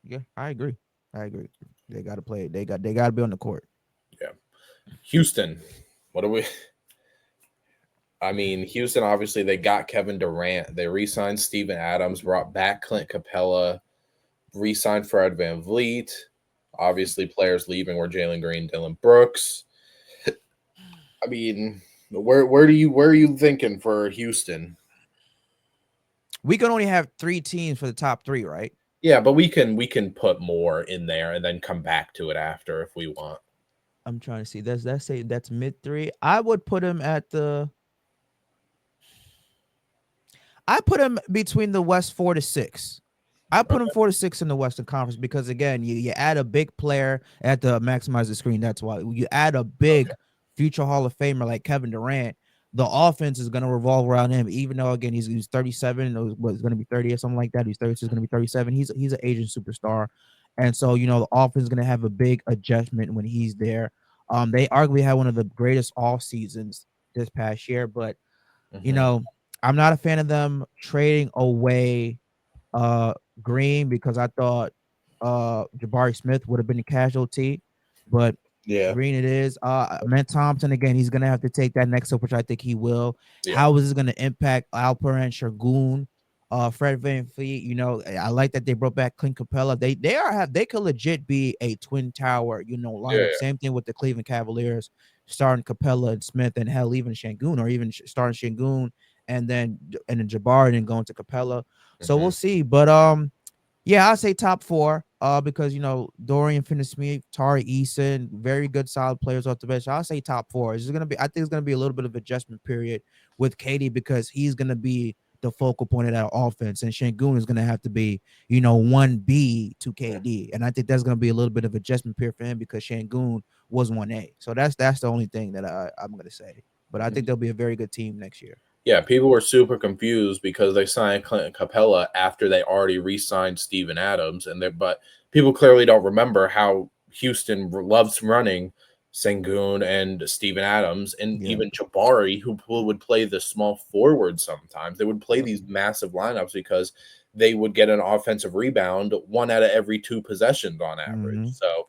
Yeah, I agree. I agree. They got to play. They got to be on the court. Yeah. Houston. What do we? I mean, Houston, obviously, they got Kevin Durant. They re signed Steven Adams, brought back Clint Capella, re signed Fred Van Vliet. Obviously, players leaving were Jalen Green, Dylan Brooks. I mean, where are you thinking for Houston? We can only have 3 teams for the top 3, right? Yeah, but we can put more in there and then come back to it after if we want. I'm trying to see. That's say that's mid 3. I would put him at the. I put him between the West 4 to 6. I put him Okay. 4 to 6 in the Western Conference because again, you add a big player at the maximize the screen. That's why you add a big Okay. future Hall of Famer like Kevin Durant. The offense is going to revolve around him, even though again he's 37 or was going to be 30 or something like that. He's 36, going to be 37. He's an Asian superstar, and so the offense is going to have a big adjustment when he's there. They arguably had one of the greatest off seasons this past year, but you Hmm. know I'm not a fan of them trading away uh Green because I thought Jabari Smith would have been a casualty, but Yeah. Green it is. Matt Thompson again, he's gonna have to take that next step, which I think he will. Yeah. How is this gonna impact Alperen Şengün, Fred VanVleet? I like that they brought back Clint Capella. They could legit be a twin tower, Yeah. lineup. Same thing with the Cleveland Cavaliers, starting Capella and Smith, and hell, even Şengün, or even starting Şengün and then Jabari and then going to Capella. Yeah. So we'll see. But yeah, I'll say top 4. Because Dorian Finney-Smith, Tari Eason, very good solid players off the bench. I'll say top 4. I think it's gonna be a little bit of adjustment period with Katie because he's gonna be the focal point of that offense, and Şengün is gonna have to be, 1B to KD. And I think that's gonna be a little bit of adjustment period for him because Şengün was 1A. So that's the only thing that I'm gonna say. But I think they'll be a very good team next year. Yeah, people were super confused because they signed Clinton Capella after they already re-signed Steven Adams, but people clearly don't remember how Houston loves running Sengun and Steven Adams and Yeah. even Jabari, who would play the small forward sometimes. They would play Yep. these massive lineups because they would get an offensive rebound 1 out of every 2 possessions on average. Mm-hmm. So,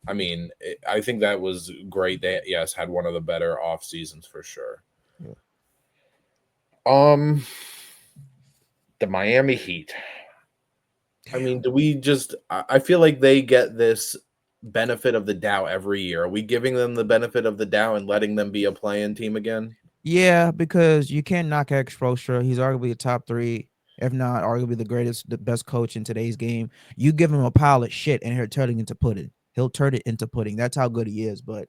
I mean, I think that was great. They, yes, had one of the better off seasons for sure. Yeah. Um, the Miami Heat. I mean, do we just? I feel like they get this benefit of the doubt every year. Are we giving them the benefit of the doubt and letting them be a playing team again? Yeah, because you can't knock Eric Spoelstra. He's arguably a top 3, if not arguably the best coach in today's game. You give him a pile of shit and he'll turn it into pudding. He'll turn it into pudding. That's how good he is. But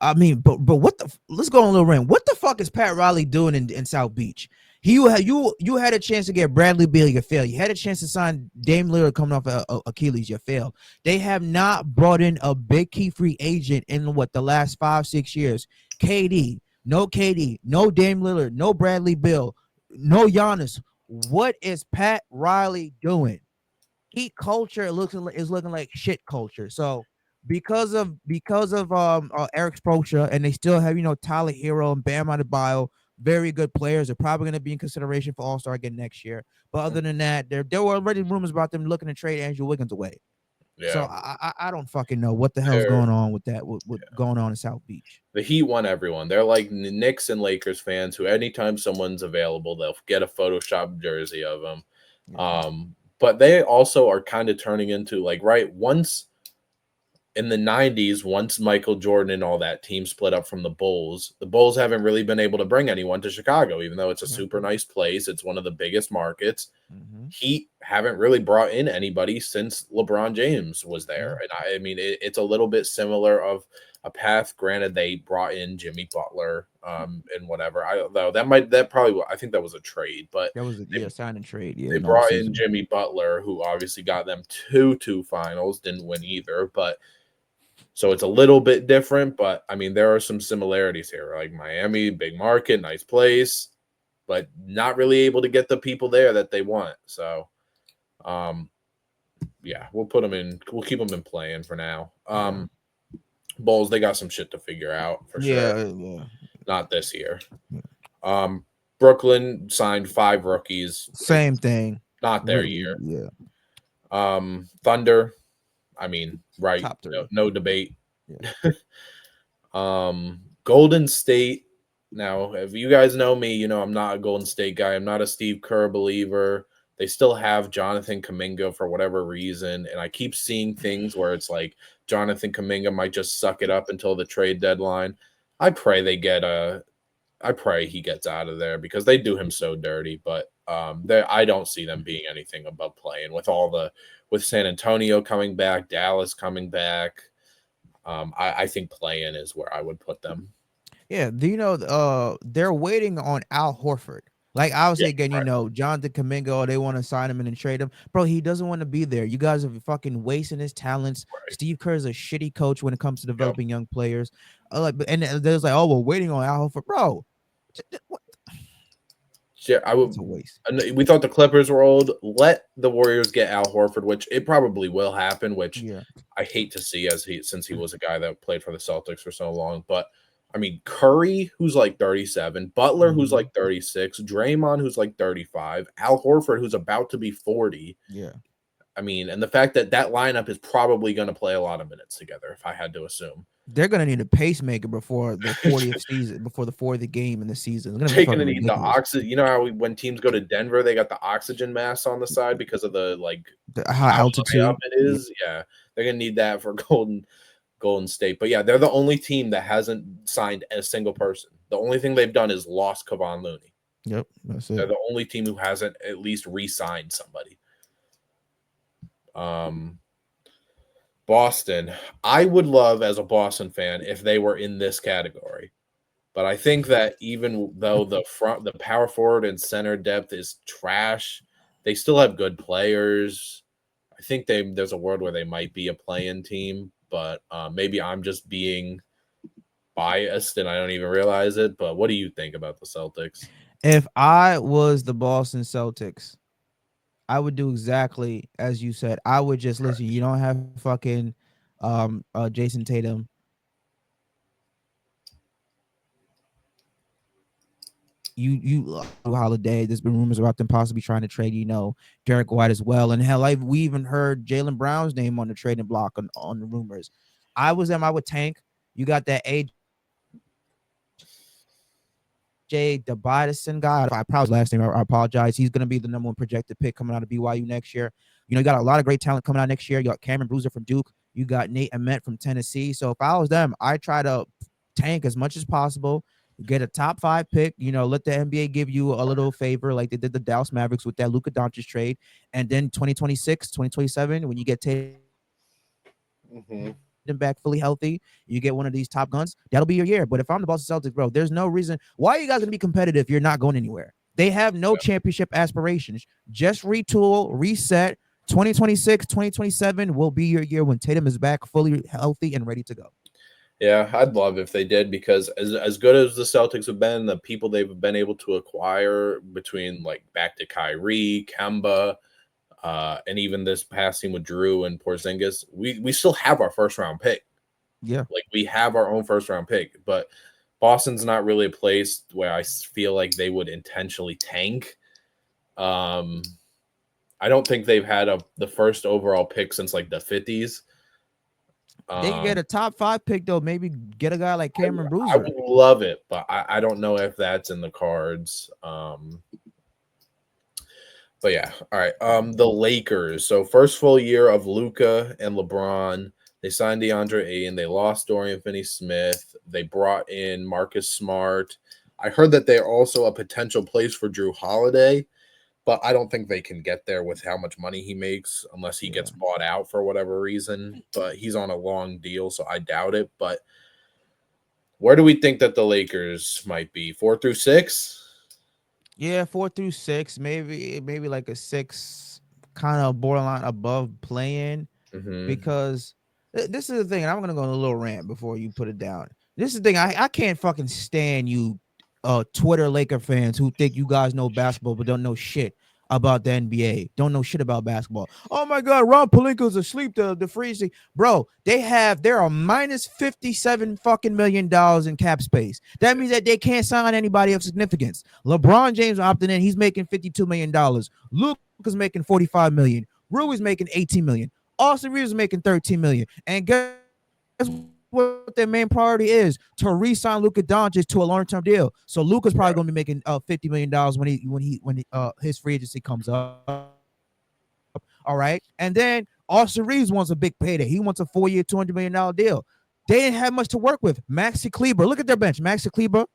I mean, but what the? Let's go on a little rant. What the fuck is Pat Riley doing in South Beach? You had a chance to get Bradley Beal, you failed. You had a chance to sign Dame Lillard coming off Achilles, you failed. They have not brought in a big key free agent in the last 5-6 years. KD, no Dame Lillard, no Bradley Beal, no Giannis. What is Pat Riley doing? Heat culture is looking like shit culture. So because of Eric Spoelstra, and they still have Tyler Hero and Bam Adebayo, very good players. They're probably going to be in consideration for All Star again next year. But other than that, there were already rumors about them looking to trade Andrew Wiggins away. So Yeah, I don't fucking know what the hell's they're going on with that. What going on in South Beach? the Heat want everyone. They're like Knicks and Lakers fans who, anytime someone's available, they'll get a Photoshop jersey of them. Yeah. But they also are kind of turning into like once in the 90s, once Michael Jordan and all that team split up from the Bulls haven't really been able to bring anyone to Chicago, even though it's a Yeah. super nice place. It's one of the biggest markets. Mm-hmm. Heat haven't really brought in anybody since LeBron James was Yeah. there. And I mean, it's a little bit similar of a path. Granted, they brought in Jimmy Butler, and whatever. I think that was a trade, but That was a they, sign and trade. Yeah, they in off brought in season. Jimmy Butler, who obviously got them two finals, didn't win either, but so it's a little bit different. But I mean, there are some similarities here. Like Miami, big market, nice place, but not really able to get the people there that they want. So, um, yeah, we'll put them in. We'll keep them in playing for now. Yeah. Bulls, they got some shit to figure out for sure. Yeah. Yeah. Not this year. Yeah. Um, Brooklyn signed 5 rookies. It's Same thing. not their Really. year. Yeah. Thunder, I mean, right? Top No, three. no debate. Yeah. Golden State. Now, if you guys know me, you know I'm not a Golden State guy. I'm not a Steve Kerr believer. They still have Jonathan Kuminga for whatever reason, and I keep seeing things where it's like Jonathan Kuminga might just suck it up until the trade deadline. I pray they get a. I pray he gets out of there because they do him so dirty. But I don't see them being anything above playing with San Antonio coming back, Dallas coming back. I think playing is where I would put them. Yeah, do you know? They're waiting on Al Horford. Like I was Yeah, saying again, right, Jonathan Kamingo, they want to sign him and then trade him. Bro, he doesn't want to be there. You guys are fucking wasting his talents. right. Steve Kerr is a shitty coach when it comes to Yep. developing young players. And there's like, oh, we're waiting on Al Horford, bro. Yeah, I would. It's a waste. We thought the Clippers were old. Let the Warriors get Al Horford, which it probably will happen. Which Yeah, I hate to see, since he was a guy that played for the Celtics for so long. But I mean, Curry, who's like 37, Butler, who's hmm like 36, Draymond, who's like 35, Al Horford, who's about to be 40. yeah. I mean, and the fact that that lineup is probably going to play a lot of minutes together, if I had to assume. They're gonna need a pacemaker before the 40th season, before the 40th game in the season. It's gonna be They're going to fucking need the ridiculous. oxygen. You know how when teams go to Denver, they got the oxygen masks on the side because of the like The high how high up altitude. it Yeah. is. Yeah, they're going to need that for Golden State. But yeah, they're the only team that hasn't signed a single person. The only thing they've done is lost Kevon Looney. Yep. That's They're it. the only team who hasn't at least re-signed somebody. Um, Boston. I would love as a Boston fan if they were in this category. But I think that even though the power forward and center depth is trash, they still have good players. I think there's a world where they might be a play-in team, but maybe I'm just being biased and I don't even realize it. But what do you think about the Celtics? If I was the Boston Celtics, I would do exactly as you said. I would just listen. You don't have fucking Jason Tatum. You Holiday. There's been rumors about them possibly trying to trade, Derek White as well. And hell, we even heard Jalen Brown's name on the trading block on the rumors. I was them. I would tank. You got that AJ Dabidison guy. If I probably last name, I apologize. He's going to be the number one projected pick coming out of BYU next year. You got a lot of great talent coming out next year. You got Cameron Bruiser from Duke. You got Nate Ament from Tennessee. So if I was them, I try to tank as much as possible. Get a top 5 pick. Let the NBA give you a little favor, like they did the Dallas Mavericks with that Luka Doncic trade. And then 2026, 2027, when you get Tatum Mm-hmm. back fully healthy, you get one of these top guns, that'll be your year. But if I'm the Boston Celtics, bro, there's no reason why are you guys gonna be competitive if you're not going anywhere. They have no championship aspirations. Just retool, reset. 2026, 2027 will be your year when Tatum is back fully healthy and ready to go. Yeah, I'd love if they did because as good as the Celtics have been, the people they've been able to acquire between like back to Kyrie, Kemba, and even this passing with Drew and Porzingis, we still have our first round pick. Yeah. Like we have our own first round pick, but Boston's not really a place where I feel like they would intentionally tank. I don't think they've had the first overall pick since like the 50s. They could get a top 5 pick though. Maybe get a guy like Cameron I Bruiser. would love it, but I don't know if that's in the cards. But yeah, all right. The Lakers. So first full year of Luka and LeBron. They signed DeAndre Ayton. They lost Dorian Finney-Smith. They brought in Marcus Smart. I heard that they're also a potential place for Drew Holiday. but I don't think they can get there with how much money he makes unless he gets Yeah. bought out for whatever reason. But he's on a long deal, so I doubt it. But where do we think that the Lakers might be? 4 through 6? Yeah, 4 through 6, maybe like a six, kind of borderline above playing, Mm-hmm. because this is the thing. And I'm gonna go on a little rant before you put it down. This is the thing. I can't fucking stand you, Twitter Laker fans who think you guys know basketball but don't know shit about the NBA. Don't know shit about basketball. Oh my god, Ron Palinka's asleep. The freezing, bro. There are minus $57 fucking million in cap space. That means that they can't sign anybody of significance. LeBron James opting in. He's making $52 million. Luke is making 45 million. Rui's making 18 million. Austin Reeves is making 13 million. And guess what their main priority is? To re-sign Luka Doncic to a long-term deal. So Luka's probably going to be making $50 million when his free agency comes up. All right. And then Austin Reeves wants a big payday. He wants a 4-year, $200 million deal. They didn't have much to work with. Maxi Kleber, look at their bench. Maxi Kleber,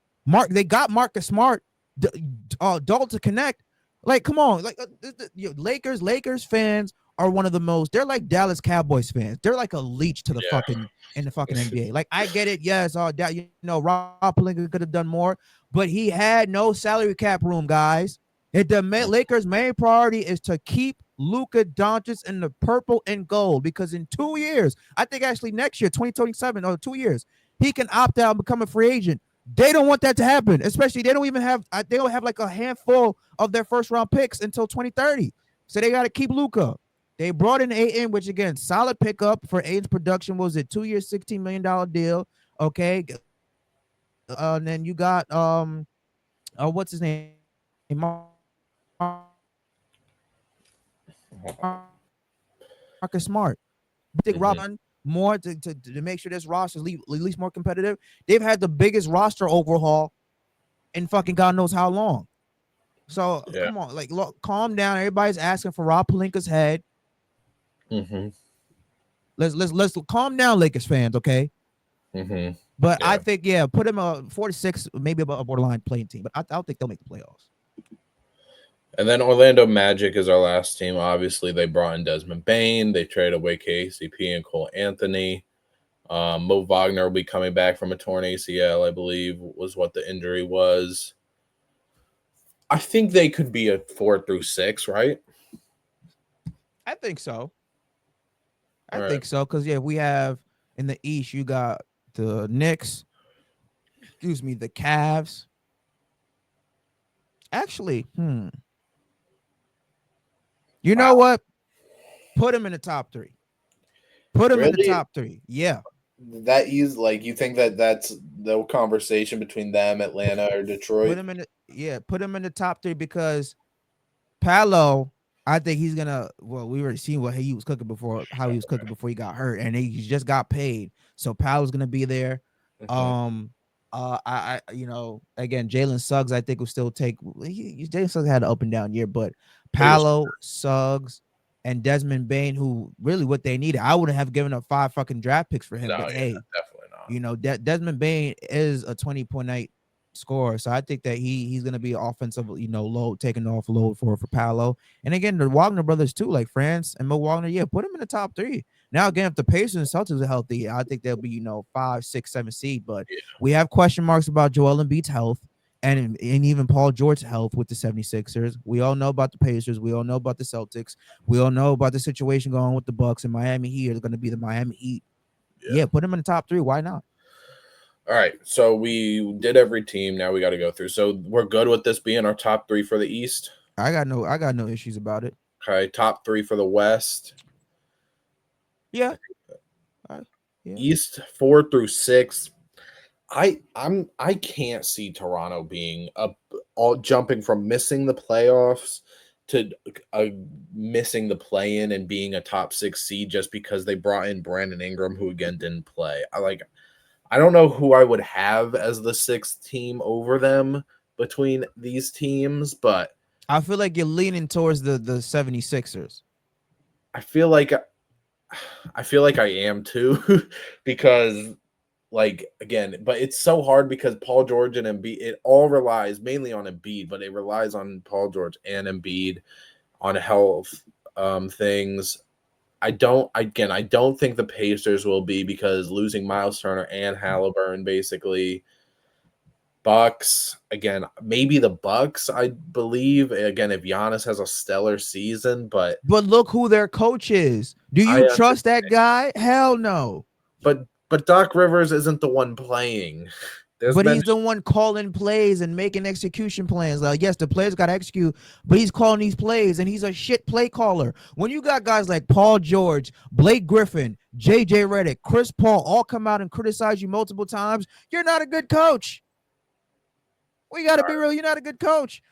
they got Marcus Smart, Dalton Connect. Like, come on, like Lakers fans are one of the most. They're like Dallas Cowboys fans. They're like a leech to the Yeah. fucking in the fucking NBA. Like, I get it. Yes, Rob Pelinka could have done more, but he had no salary cap room, guys. Lakers' main priority is to keep Luka Doncic in the purple and gold, because in 2 years, I think actually next year, 2027, or 2 years, he can opt out and become a free agent. They don't want that to happen, especially they don't have like a handful of their first round picks until 2030. So they got to keep Luka. They brought in Aiden, which again, solid pickup for Aiden's production. What was it, 2 years, $16 million deal? Okay, and then you got what's his name, Marcus Smart. Big Rob Mm-hmm. more to make sure this roster is at least more competitive. They've had the biggest roster overhaul in fucking God knows how long. So Yeah. come on, like, look, calm down. Everybody's asking for Rob Palinka's head. Mm-hmm. Let's calm down, Lakers fans, okay? Mm-hmm. But I Yeah. think, yeah, put him a 46, maybe a borderline playing team. But I don't think they'll make the playoffs. And then Orlando Magic is our last team. Obviously, they brought in Desmond Bain. They traded away KCP and Cole Anthony. Mo Wagner will be coming back from a torn ACL, I believe, was what the injury was. I think they could be a 4 through 6, right? I think so. All I right. think so, because yeah, we have in the East, you got the Knicks, excuse me, the Cavs. Actually, you know Wow. what? Put them in the top three. Put them in the Really? top three. Yeah. That is like you think that that's the conversation between them, Atlanta, or Put Detroit? him in the put him in the top three, because Palo, I think he's gonna. Well, we already seen what he was cooking before, how he was cooking before he got hurt, and he just got paid. So Palo's gonna be there. Mm-hmm. Um, again, Jalen Suggs, I think will still take. Jalen Suggs had an up and down year, but Biggest. Palo, Suggs, and Desmond Bain, who really what they needed. I wouldn't have given up 5 fucking draft picks for him, No, but yeah, hey, definitely not. Desmond Bain is a 20.8 scorer, so I think that he's gonna be offensive, load, taking off load for Paolo. And again, the Wagner brothers too, like France and Mo Wagner. Yeah, put them in the top three. Now again, if the Pacers and Celtics are healthy, I think they'll be 5, 6, 7 seed. But Yeah. we have question marks about Joel Embiid's health. And even Paul George's health with the 76ers. We all know about the Pacers. We all know about the Celtics. We all know about the situation going on with the Bucks and Miami Heat. Are going to be the Miami Heat. Yeah. Yeah, put them in the top three. Why not? All right. So we did every team. Now we got to go through. So we're good with this being our top 3 for the East. I got no issues about it. Okay. Top 3 for the West. Yeah. Yeah. East 4 through 6. I can't see Toronto being all jumping from missing the playoffs to missing the play-in and being a top 6 seed just because they brought in Brandon Ingram, who again didn't play. I don't know who I would have as the 6th team over them between these teams, but I feel like you're leaning towards the 76ers. I feel like I am too because like again, but it's so hard because Paul George and Embiid, it all relies mainly on Embiid, but it relies on Paul George and Embiid on health things. I don't think the Pacers will be because losing Miles Turner and Halliburton basically. Bucks again, maybe the Bucks. I believe again if Giannis has a stellar season, but But look who their coach is. Do I you trust that guy? Hell no. but Doc Rivers isn't the one playing. There's But been he's the one calling plays and making execution plans. Like, yes, the players got to execute, but he's calling these plays and he's a shit play caller. When you got guys like Paul George, Blake Griffin, JJ Redick, Chris Paul all come out and criticize you multiple times, you're not a good coach. We got to be real. You're not a good coach.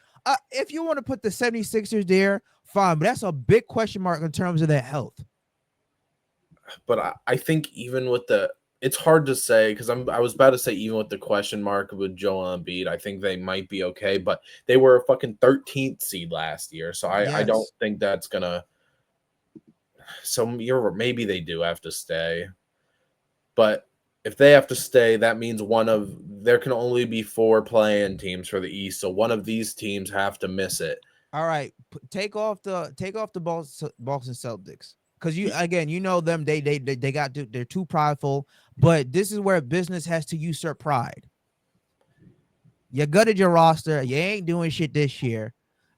If you want to put the 76ers there, fine, but that's a big question mark in terms of their health. But I think even with the it's hard to say because I was about to say even with the question mark with Joel Embiid, I think they might be okay, but they were a fucking 13th seed last year, so I don't Yes. think that's gonna. So you're maybe they do have to stay, but if they have to stay, that means there can only be 4 teams for the East, so one of these teams have to miss it. All right, take off the Boston Celtics because you again you know them they got they're too prideful, but this is where business has to usurp pride. You gutted your roster, you ain't doing shit this year.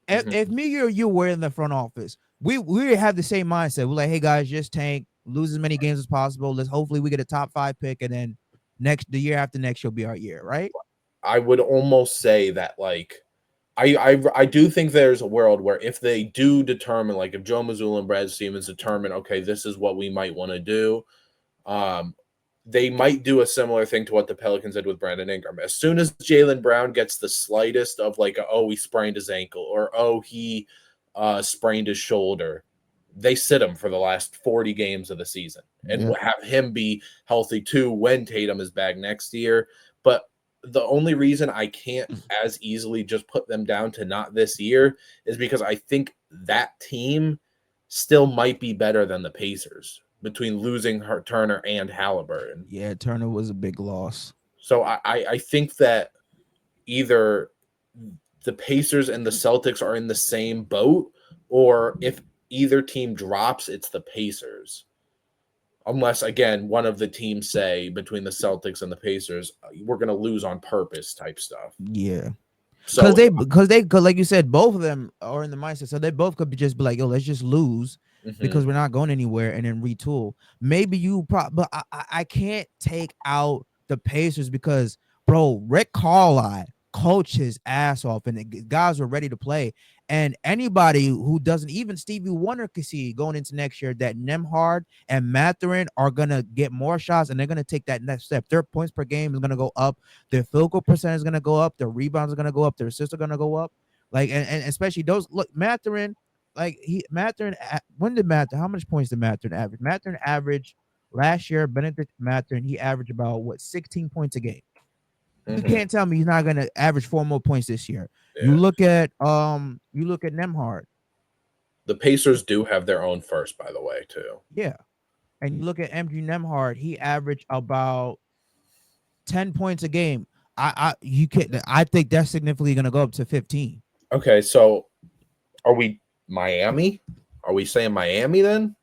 If me or you were in the front office, we have the same mindset. We're like, hey guys, just tank, lose as many games as possible. Let's hopefully we get a top 5 pick, and then the year after next will be our year, right? I would almost say that like I do think there's a world where if they do determine, like if Joe Mazzulla and Brad Stevens determine, okay, this is what we might want to do, um, they might do a similar thing to what the Pelicans did with Brandon Ingram. As soon as Jaylen Brown gets the slightest of like, oh, he sprained his ankle or oh, he sprained his shoulder, they sit him for the last 40 games of the season and Yeah. have him be healthy too when Tatum is back next year. But the only reason I can't as easily just put them down to not this year is because I think that team still might be better than the Pacers between losing Turner and Halliburton. Yeah, Turner was a big loss. So I think that either the Pacers and the Celtics are in the same boat, or if either team drops, it's the Pacers. Unless, again, one of the teams say between the Celtics and the Pacers, we're going to lose on purpose type stuff. Yeah. So, Because like you said, both of them are in the mindset, so they both could just be like, "Yo, let's just lose because we're not going anywhere," and then retool. Maybe but I can't take out the Pacers because, bro, Rick Carlisle coached his ass off, and the guys were ready to play. And anybody who doesn't, even Stevie Wonder, could see going into next year that Nemhard and Mathurin are gonna get more shots, and they're gonna take that next step. Their points per game is gonna go up. Their field goal percentage is gonna go up. Their rebounds are gonna go up. Their assists are gonna go up. Like and especially those. Look, Mathurin, when did Mathurin? How much points did Mathurin average? Mathurin averaged last year. Benedict Mathurin, he averaged about 16 points a game. You can't tell me he's not gonna average 4 more points this year. yeah. You look at Nemhard. The Pacers do have their own first, by the way, too. Yeah. And you look at MG Nemhard, he averaged about 10 points a game. I think that's significantly gonna go up to 15. Okay, so are we Miami? Are we saying Miami then?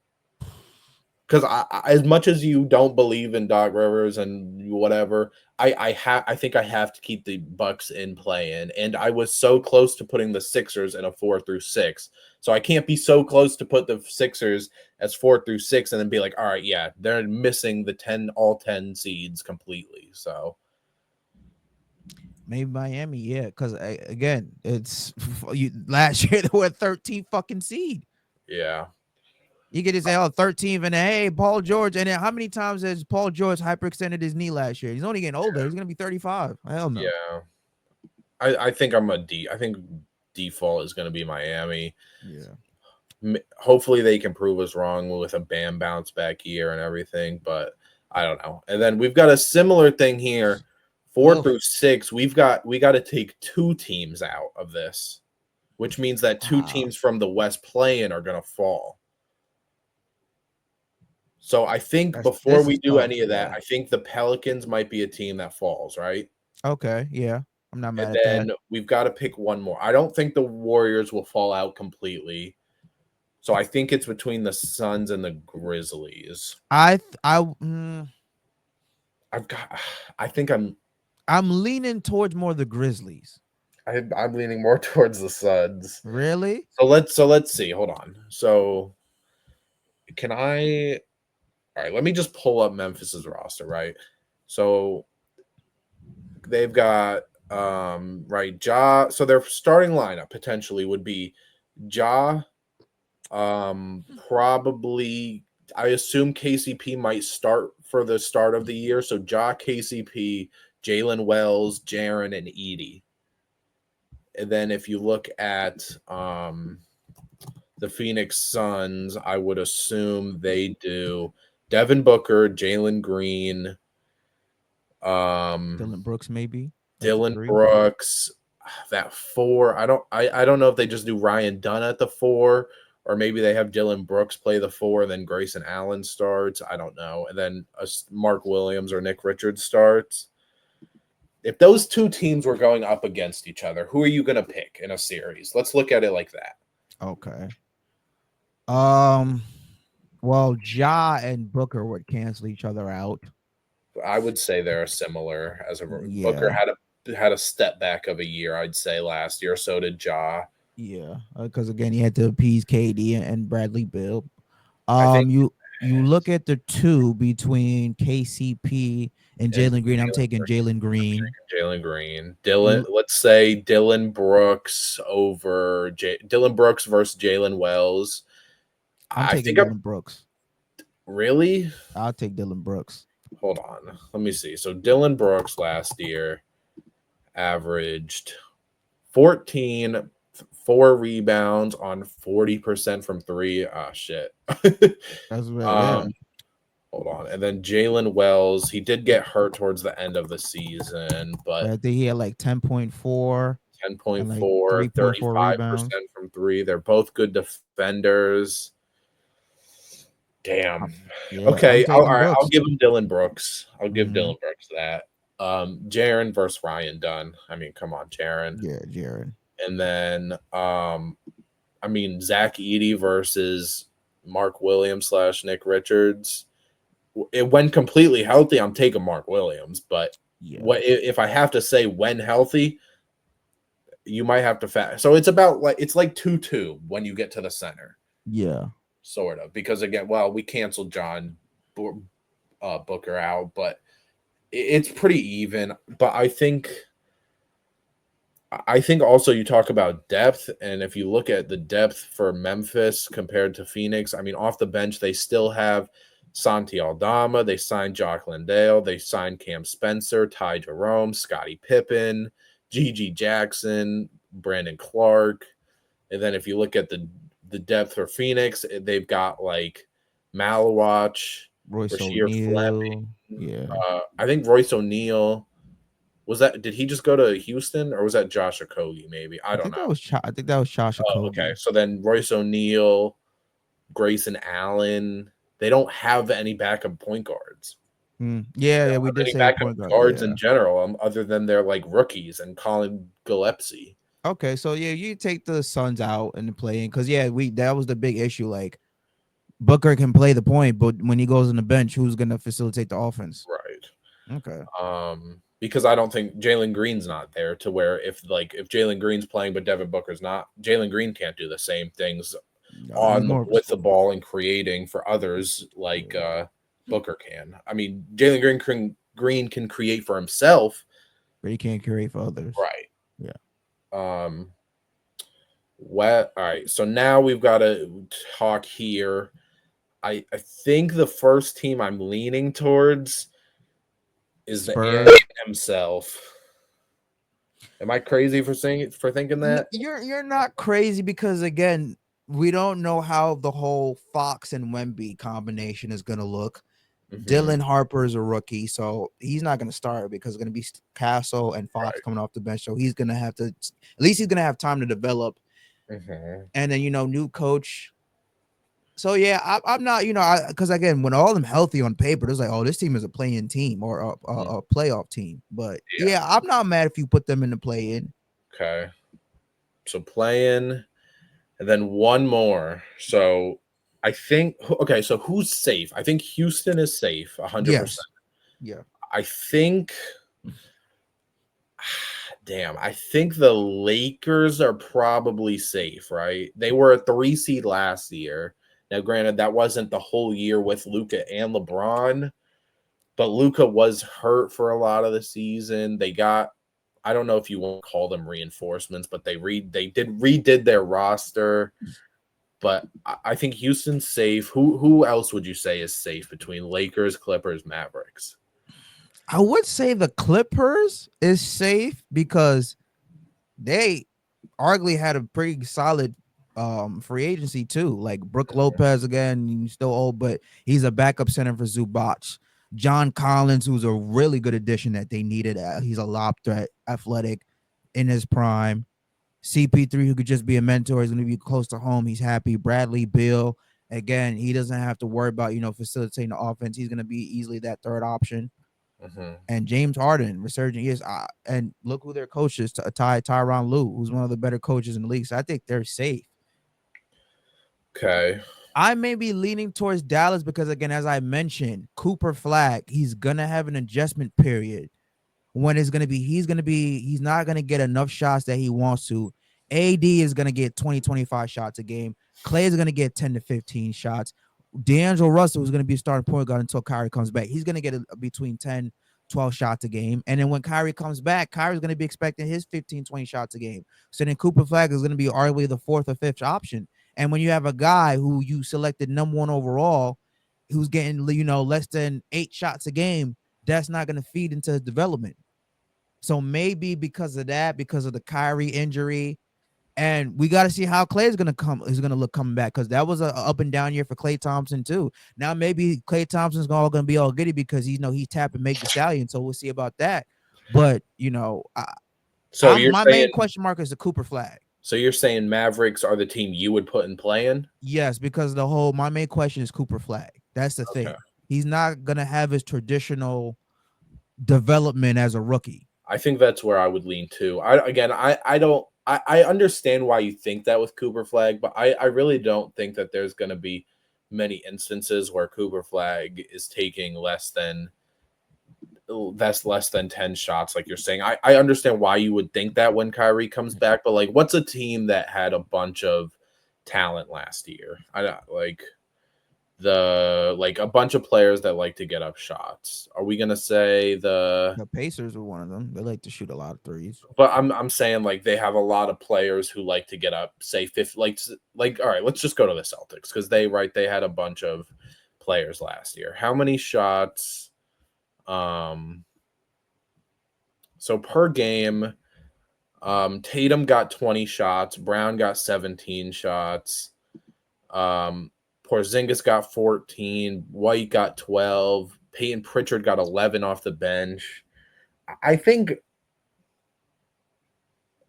Because as much as you don't believe in Doc Rivers and whatever, I think I have to keep the Bucks in play in, and I was so close to putting the Sixers in a 4 through 6, so I can't be so close to put the Sixers as 4 through 6 and then be like, all right, yeah, they're missing the all 10 seeds completely. So Maybe Miami, yeah, because again, it's last year they were 13th fucking seed. yeah. You could just say, oh, 13th, and hey, Paul George. And then how many times has Paul George hyperextended his knee last year? He's only getting older. He's going to be 35. Hell no. Yeah. I think I think default is going to be Miami. Yeah. Hopefully they can prove us wrong with a Bam bounce back year and everything, but I don't know. And then we've got a similar thing here. 4 through 6, we got to take 2 teams out of this, which means that 2 teams from the West play-in are going to fall. So I think That's before this we is do tough. any of that, Yeah. I think the Pelicans might be a team that falls, right? Okay. Yeah. I'm not And mad at that. then we've got to pick one more. I don't think the Warriors will fall out completely. So I think it's between the Suns and the Grizzlies. I th- I mm, I've got. I think I'm leaning towards more the Grizzlies. I'm leaning more towards the Suns. Really? So let's see. Hold on. So can I? All right. Let me just pull up Memphis's roster. Right. So they've got right Ja. So their starting lineup potentially would be Ja. Probably. I assume KCP might start for the start of the year. So Ja, KCP, Jalen Wells, Jaron, and Edie. And then if you look at the Phoenix Suns, I would assume they do Devin Booker, Jalen Green, um, Dylan Brooks maybe at the Dylan three. Brooks. That four, I don't know if they just do Ryan Dunn at the four, or maybe they have Dylan Brooks play the four, and then Grayson Allen starts. I don't know, and then Mark Williams or Nick Richards starts. If those two teams were going up against each other, who are you going to pick in a series? Let's look at it like that. Okay. Um. Well, Ja and Booker would cancel each other out. I would say they're similar. As a Booker Yeah. had a step back of a year, I'd say last year. So did Ja. Yeah. Because again, he had to appease KD and Bradley Bill. I think You look at the two between KCP and and Jalen Green. I'm Jalen taking Jalen Green. Jalen Green, Dylan. You, Let's say Dylan Brooks over Dylan Brooks versus Jalen Wells. I'm I taking think I'm Dylan Brooks. really. I'll take Dylan Brooks. Hold on, let me see. So Dylan Brooks last year averaged 14, 4 rebounds on 40% from three. Ah, shit. That's right. Yeah. um, hold on, and then Jalen Wells. He did get hurt towards the end of the season, but But I think he had like 10.4 and like 10.4, 3.4 rebounds. 35% from three. They're both good defenders. Damn. Yeah, I'm Okay. All taking right. I'll Brooks. give him Dylan Brooks. I'll give Hmm. Dylan Brooks that. Jaron versus Ryan Dunn. I mean, come on, Jaron. Yeah, Jared. And then, I mean, Zach Edey versus Mark Williams slash Nick Richards. It went completely healthy. I'm taking Mark Williams, but Yeah, what if I have to say when healthy? You might have to so it's about like it's like 2-2 when you get to the center, yeah, sort of, because again, well, we canceled John Booker out, but it's pretty even. But I think also you talk about depth, and if you look at the depth for Memphis compared to Phoenix, I mean, off the bench they still have Santi Aldama, they signed Jock Landale, they signed Cam Spencer, Ty Jerome, Scottie Pippen, Gigi Jackson, Brandon Clark. And then if you look at the depth for Phoenix, they've got like Malawach, Royce Rasheer O'Neal. Fleming. Yeah, I think Royce O'Neal was that. Did he just go to Houston or was that Josh Okogie? Maybe I don't know. I think that was Shasha Oh, okay. Kogi. So then Royce O'Neal, Grayson Allen. They don't have any backup point guards. Yeah, They yeah, don't we have did any say backup point guard. guards in Yeah. general, other than their like rookies and Colin Gillespie. Okay, so yeah, you take the Suns out and the play in because yeah, we that was the big issue. Like Booker can play the point, but when he goes on the bench, who's gonna facilitate the offense? Right. Okay. Because I don't think Jalen Green's not there to where if Jalen Green's playing but Devin Booker's not, Jalen Green can't do the same things No, he's on more of a with the scorer. ball and creating for others like Yeah. Booker can. I mean, Jalen Green can create for himself, But he can't curate for others. right? Yeah. Um, all right. So now we've got to talk here. I think the first team I'm leaning towards is the Spurs. Ant himself. Am I crazy for thinking that? You're not crazy because again, we don't know how the whole Fox and Wemby combination is gonna look. Hmm. Dylan Harper is a rookie, so he's not going to start because it's going to be Castle and Fox Right. coming off the bench. So he's going to have to, at least he's going to have time to develop. Hmm. And then, new coach, So yeah, I'm not, because again, when all of them healthy on paper, it's like, oh, this team is a play-in team or Mhm. a playoff team. But Yeah. yeah, I'm not mad if you put them in the play-in. Okay. So playing, and then one more. So I think okay. So who's safe? I think Houston is safe, 100%. Yes, yeah. I think. Damn, I think the Lakers are probably safe, right? They were a 3 seed last year. Now, granted, that wasn't the whole year with Luca and LeBron, but Luca was hurt for a lot of the season. They got, I don't know if you want to call them reinforcements, but they redid their roster. But I think Houston's safe. Who else would you say is safe between Lakers, Clippers, Mavericks? I would say the Clippers is safe because they arguably had a pretty solid free agency too. Like Brook Lopez again, he's still old, but he's a backup center for Zubac. John Collins, who's a really good addition that they needed. He's a lob threat, athletic, in his prime. CP3, who could just be a mentor, he's going to be close to home. He's happy. Bradley Beal, again, he doesn't have to worry about facilitating the offense. He's going to be easily that third option. Mm-hmm. And James Harden, resurgent years. And look who their coach is, Tyronn Lue, who's one of the better coaches in the league. So I think they're safe. Okay. I may be leaning towards Dallas because, again, as I mentioned, Cooper Flag, he's going to have an adjustment period when it's going to be, he's not going to get enough shots that he wants to. AD is going to get 20-25 shots a game. Clay is going to get 10 to 15 shots. D'Angelo Russell is going to be a starting point guard until Kyrie comes back. He's going to get between 10, 12 shots a game. And then when Kyrie comes back, Kyrie's going to be expecting his 15, 20 shots a game. So then Cooper Flag is going to be arguably the fourth or fifth option. And when you have a guy who you selected number one overall, who's getting, less than 8 shots a game, that's not going to feed into his development. So maybe because of that, because of the Kyrie injury, and we got to see how Clay is gonna look coming back, because that was a up and down year for Clay Thompson too. Now maybe Clay Thompson's gonna be all giddy because he's tapping Meg the Stallion. So we'll see about that. But So I'm you're my saying main question mark is the Cooper Flag. Mavericks are the team you would put in play-in? Yes, because my main question is Cooper Flag. That's the Okay. thing. He's not gonna have his traditional development as a rookie. I think that's where I would lean too. I don't I understand why you think that with Cooper Flag, but I really don't think that there's going to be many instances where Cooper Flag is taking less than 10 shots like you're saying. I understand why you would think that when Kyrie comes back, but like what's a team that had a bunch of talent last year? I don't like a bunch of players that like to get up shots. Are we gonna say The Pacers are one of them. They like to shoot a lot of threes. but I'm saying like they have a lot of players who like to get up, say 50, all right, let's just go to the Celtics because they had a bunch of players last year. How many shots? Um, so per game, Tatum got 20 shots, Brown got 17 shots, um, Porzingis got 14, White got 12, Peyton Pritchard got 11 off the bench. I think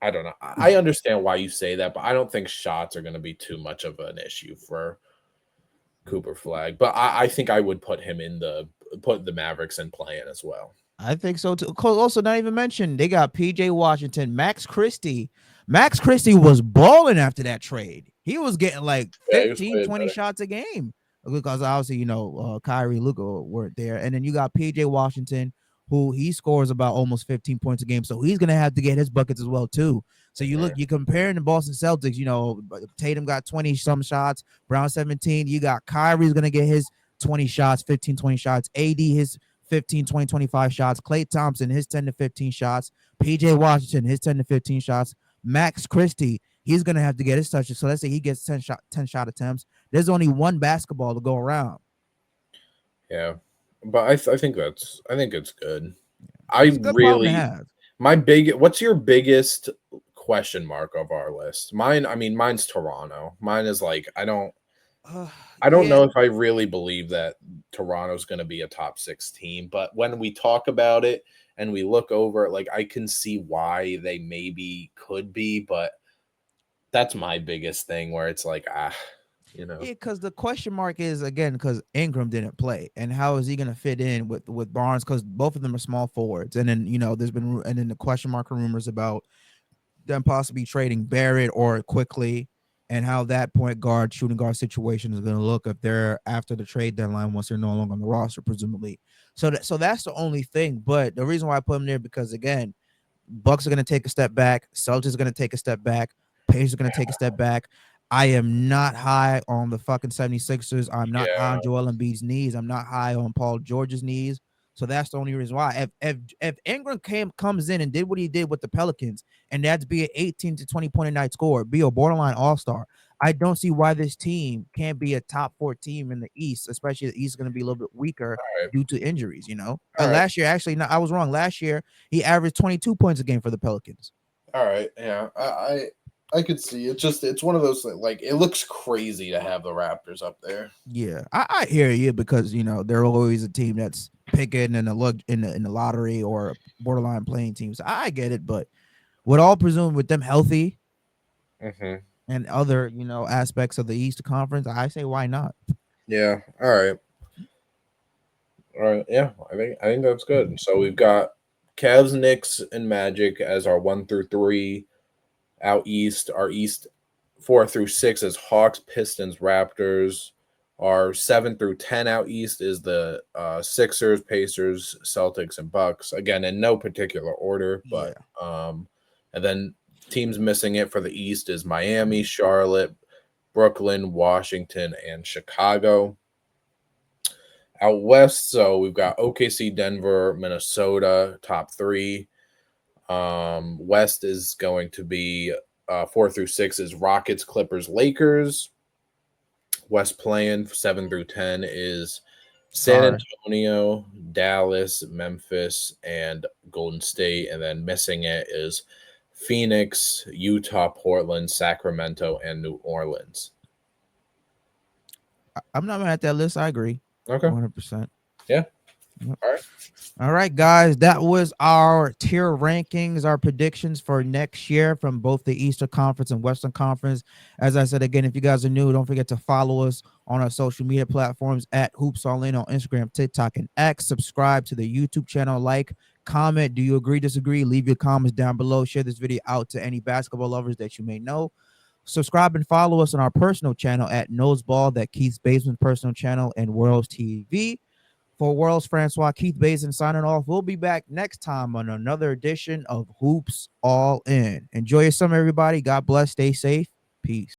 I don't know. I understand why you say that, but I don't think shots are going to be too much of an issue for Cooper Flag. But I think I would put the Mavericks in playing as well. I think so too. Also, not even mentioned, they got PJ Washington, Max Christie. Max Christie was balling after that trade. He was getting like Yeah, he was 15, playing 20 better. shots a game because obviously, Kyrie, Luka weren't there. And then you got PJ Washington, who he scores about almost 15 points a game. So he's going to have to get his buckets as well, too. So Mhm. you're comparing the Boston Celtics, Tatum got 20 some shots, Brown 17. You got Kyrie's going to get his 20 shots, 15, 20 shots. AD, his 15, 20, 25 shots. Klay Thompson, his 10 to 15 shots. PJ Washington, his 10 to 15 shots. Max Christie, he's going to have to get his touches. So let's say he gets 10 shot attempts. There's only one basketball to go around. Yeah, but I think it's good. It's I a good problem to really have. what's your biggest question mark of our list? Mine, I mean, mine's Toronto. Mine is like I don't Yeah. know if I really believe that Toronto's going to be a top 6 team, but when we talk about it and we look over it, like I can see why they maybe could be, but that's my biggest thing where it's like You know. Yeah, because the question mark is again because Ingram didn't play, and how is he going to fit in with Barnes? Because both of them are small forwards, and then there's been and then the question mark rumors about them possibly trading Barrett or quickly, and how that point guard shooting guard situation is going to look if they're after the trade deadline once they're no longer on the roster, presumably. So that's the only thing. But the reason why I put them there because again, Bucks are going to take a step back. Celtics are going to take a step back. Pacers are going to take a step back. I am not high on the fucking 76ers. I'm not high Yeah. on Joel Embiid's knees. I'm not high on Paul George's knees. So that's the only reason why. If Ingram comes in and did what he did with the Pelicans, and that's be an 18 to 20 point a night score, be a borderline all-star, I don't see why this team can't be a top four team in the East, especially the East is going to be a little bit weaker All right. due to injuries. All right. Last year, actually, no, I was wrong. Last year, he averaged 22 points a game for the Pelicans. All right. Yeah. I could see it. Just it's one of those like it looks crazy to have the Raptors up there. Yeah, I hear you because they're always a team that's picking in the look in the lottery or borderline playing teams. So I get it, but with all presumed with them healthy Hmm. and other aspects of the East Conference, I say why not? Yeah. All right. All right. Yeah. I think that's good. So we've got Cavs, Knicks, and Magic as our 1 through 3 out east. Our East 4 through 6 is Hawks, Pistons, Raptors. Our 7 through 10 out east is the Sixers, Pacers, Celtics, and Bucks. Again, in no particular order, but Yeah, and then teams missing it for the East is Miami, Charlotte, Brooklyn, Washington, and Chicago. Out west, so we've got OKC, Denver, Minnesota, top 3. West is going to be 4 through 6 is Rockets, Clippers, Lakers. West playing 7 through 10 is San sorry. Antonio, Dallas, Memphis, and Golden State. And then missing it is Phoenix, Utah, Portland, Sacramento, and New Orleans. I'm not mad at that list. I agree, Okay. 100%. Yeah. All right. All right, guys, that was our tier rankings, our predictions for next year from both the Eastern Conference and Western Conference. As I said again, if you guys are new, don't forget to follow us on our social media platforms at Hoops All In on Instagram, TikTok, and X. Subscribe to the YouTube channel, like, comment. Do you agree, disagree? Leave your comments down below. Share this video out to any basketball lovers that you may know. Subscribe and follow us on our personal channel at Noseball, that Keith's Basement personal channel, and Worlds TV. For Worlds Francois, Keith Bazin signing off. We'll be back next time on another edition of Hoops All In. Enjoy your summer, everybody. God bless. Stay safe. Peace.